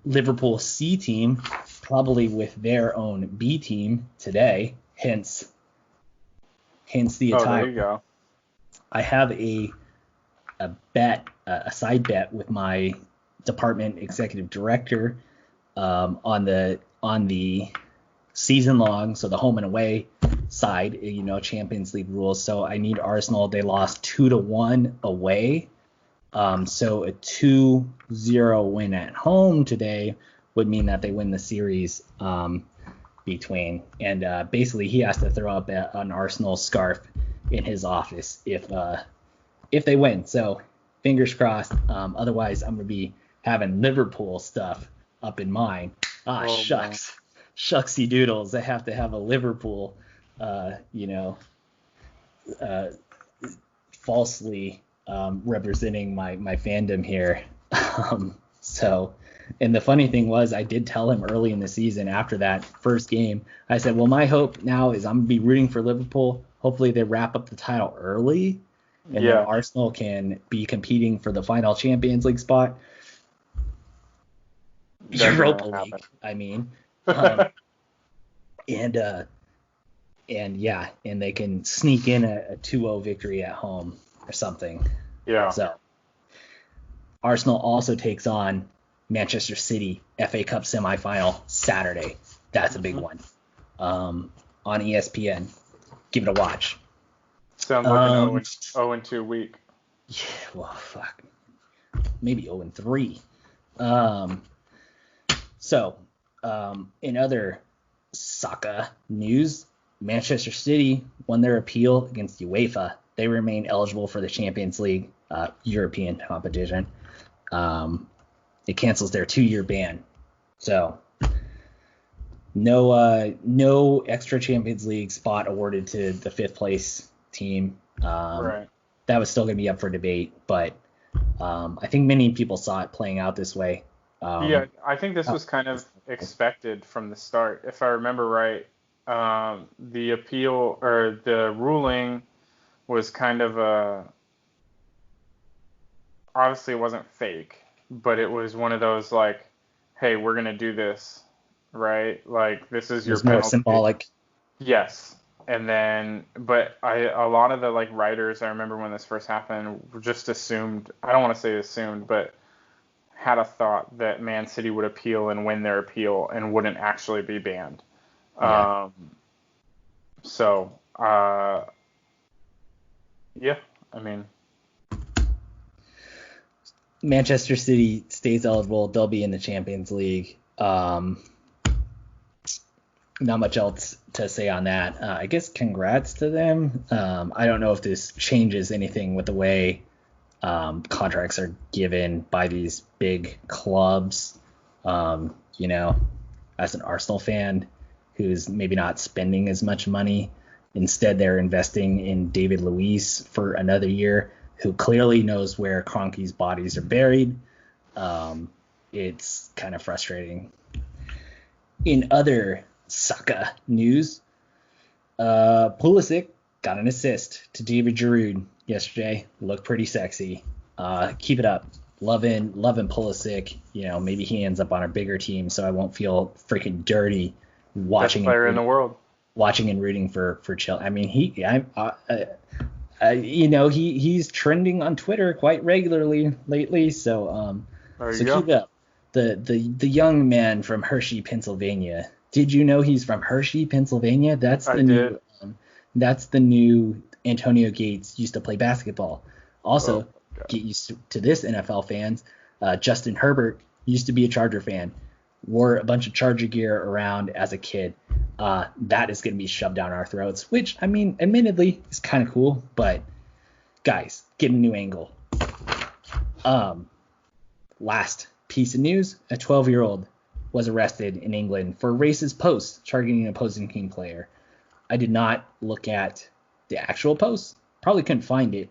Liverpool C team, probably with their own B team today. Hence the Oh, attire. there you go. I have a bet, a side bet with my department executive director on the season long, so the home and away side, Champions League rules. So I need Arsenal. They lost 2-1 away. So a 2-0 win at home today would mean that they win the series between. And basically he has to throw up an Arsenal scarf in his office if they win. So fingers crossed. Otherwise I'm gonna be having Liverpool stuff up in mine. Shucks. Man. Shucksy doodles. I have to have a Liverpool falsely representing my fandom here. And the funny thing was, I did tell him early in the season after that first game, I said, well, my hope now is I'm going to be rooting for Liverpool. Hopefully they wrap up the title early, and then Arsenal can be competing for the final Champions League spot. Europa League, I mean. Um, and yeah, and they can sneak in a 2-0 victory at home or something. Yeah. So Arsenal also takes on Manchester City FA Cup semifinal Saturday. That's a big one. On ESPN. Give it a watch. Sounds like an 0-2 week. Yeah, well, fuck. Maybe 0-3. So, in other soccer news, Manchester City won their appeal against UEFA. They remain eligible for the Champions League European competition. It cancels their 2-year ban. So, no extra Champions League spot awarded to the 5th place team. Right. That was still going to be up for debate, but I think many people saw it playing out this way. Yeah, I think this was kind of expected from the start. If I remember right, the appeal or the ruling was kind of obviously it wasn't fake, but it was one of those like, hey, we're going to do this, right? Like, this is your penalty. More symbolic. Yes. And then, but a lot of the like writers, I remember when this first happened, just assumed, I don't want to say assumed, but had a thought that Man City would appeal and win their appeal and wouldn't actually be banned. Yeah. Yeah, I mean, Manchester City stays eligible. They'll be in the Champions League. Not much else to say on that. I guess congrats to them. I don't know if this changes anything with the way contracts are given by these big clubs. As an Arsenal fan who's maybe not spending as much money, instead they're investing in David Luiz for another year, who clearly knows where Kroenke's bodies are buried. It's kind of frustrating. In other soccer news, Pulisic got an assist to David Giroud yesterday. Looked pretty sexy. Keep it up. Loving Pulisic. Maybe he ends up on a bigger team, so I won't feel freaking dirty watching. Best player in the world. Watching and rooting for Chelsea. I mean, he's trending on Twitter quite regularly lately. So keep it up. The young man from Hershey, Pennsylvania. Did you know he's from Hershey, Pennsylvania? That's the new Antonio Gates used to play basketball. Also, get used to this, NFL fans. Justin Herbert used to be a Charger fan. Wore a bunch of Charger gear around as a kid. That is going to be shoved down our throats, which, I mean, admittedly is kind of cool, but guys, get a new angle. Last piece of news, a 12-year-old was arrested in England for racist posts targeting an opposing team player. I did not look at the actual post. Probably couldn't find it.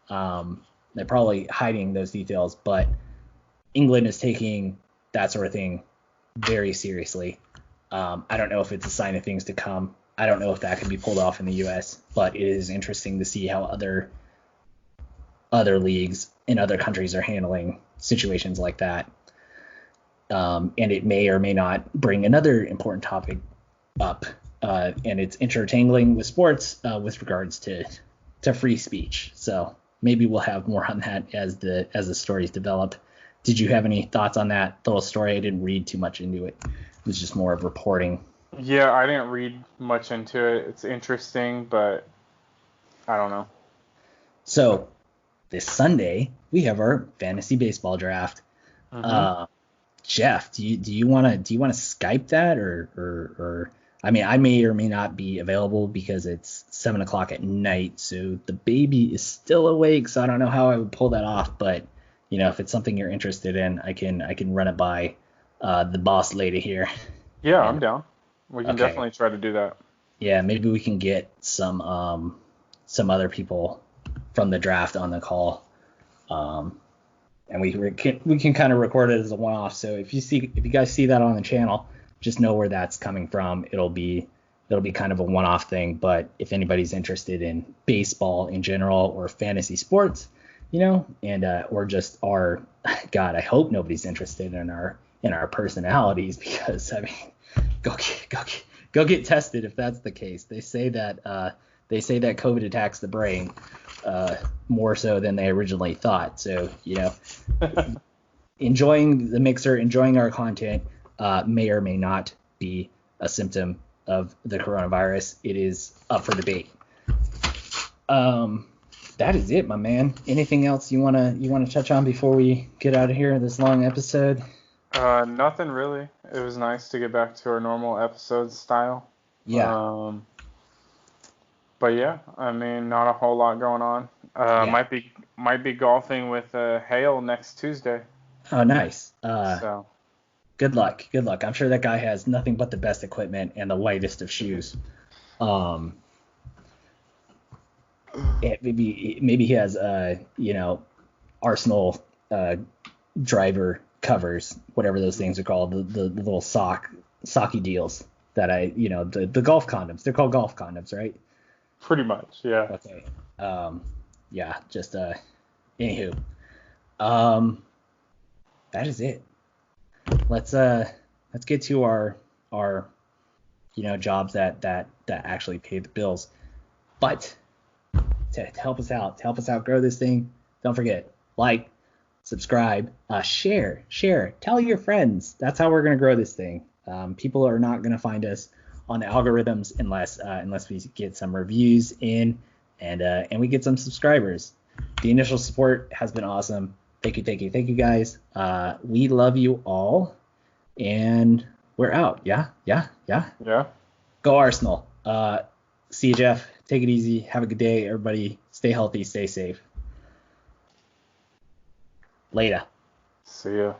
They're probably hiding those details, but England is taking that sort of thing very seriously. I don't know if it's a sign of things to come. I don't know if that can be pulled off in the U.S., but it is interesting to see how other leagues in other countries are handling situations like that. And it may or may not bring another important topic up, and it's intertangling with sports with regards to free speech. So maybe we'll have more on that as the stories develop. Did you have any thoughts on that little story? I didn't read too much into it. It was just more of reporting. Yeah, I didn't read much into it. It's interesting, but I don't know. So this Sunday we have our fantasy baseball draft. Mm-hmm. Jeff, do you want to Skype that or I mean, I may or may not be available because it's 7:00 at night, so the baby is still awake. So I don't know how I would pull that off, but if it's something you're interested in, I can run it by the boss lady here. Yeah, I'm down. We can definitely try to do that. Yeah, maybe we can get some other people from the draft on the call. And we can kind of record it as a one-off. So if you guys see that on the channel, just know where that's coming from. It'll be kind of a one-off thing. But if anybody's interested in baseball in general or fantasy sports, and or just God, I hope nobody's interested in our personalities, because I mean, go get tested if that's the case. They say that COVID attacks the brain more so than they originally thought. So, enjoying the mixer, enjoying our content may or may not be a symptom of the coronavirus. It is up for debate. That is it, my man. Anything else you wanna touch on before we get out of here? This long episode. Nothing really. It was nice to get back to our normal episode style. Yeah. But yeah, I mean, not a whole lot going on. Yeah. Might be golfing with Hale next Tuesday. Oh, nice. So Good luck. Good luck. I'm sure that guy has nothing but the best equipment and the lightest of shoes. Maybe he has Arsenal driver covers, whatever those things are called, the little socky deals that the golf condoms. They're called golf condoms, right? pretty much, yeah. Okay. Yeah, just anywho. That is it. Let's get to our jobs that actually pay the bills. But to help us out grow this thing, don't forget, like, subscribe, share, tell your friends. That's how we're gonna grow this thing. People are not gonna find us on the algorithms unless we get some reviews in and we get some subscribers. The initial support has been awesome. Thank you guys. We love you all, and we're out. Yeah. Go Arsenal. See you, Jeff. Take it easy. Have a good day, everybody. Stay healthy. Stay safe. Later. See ya.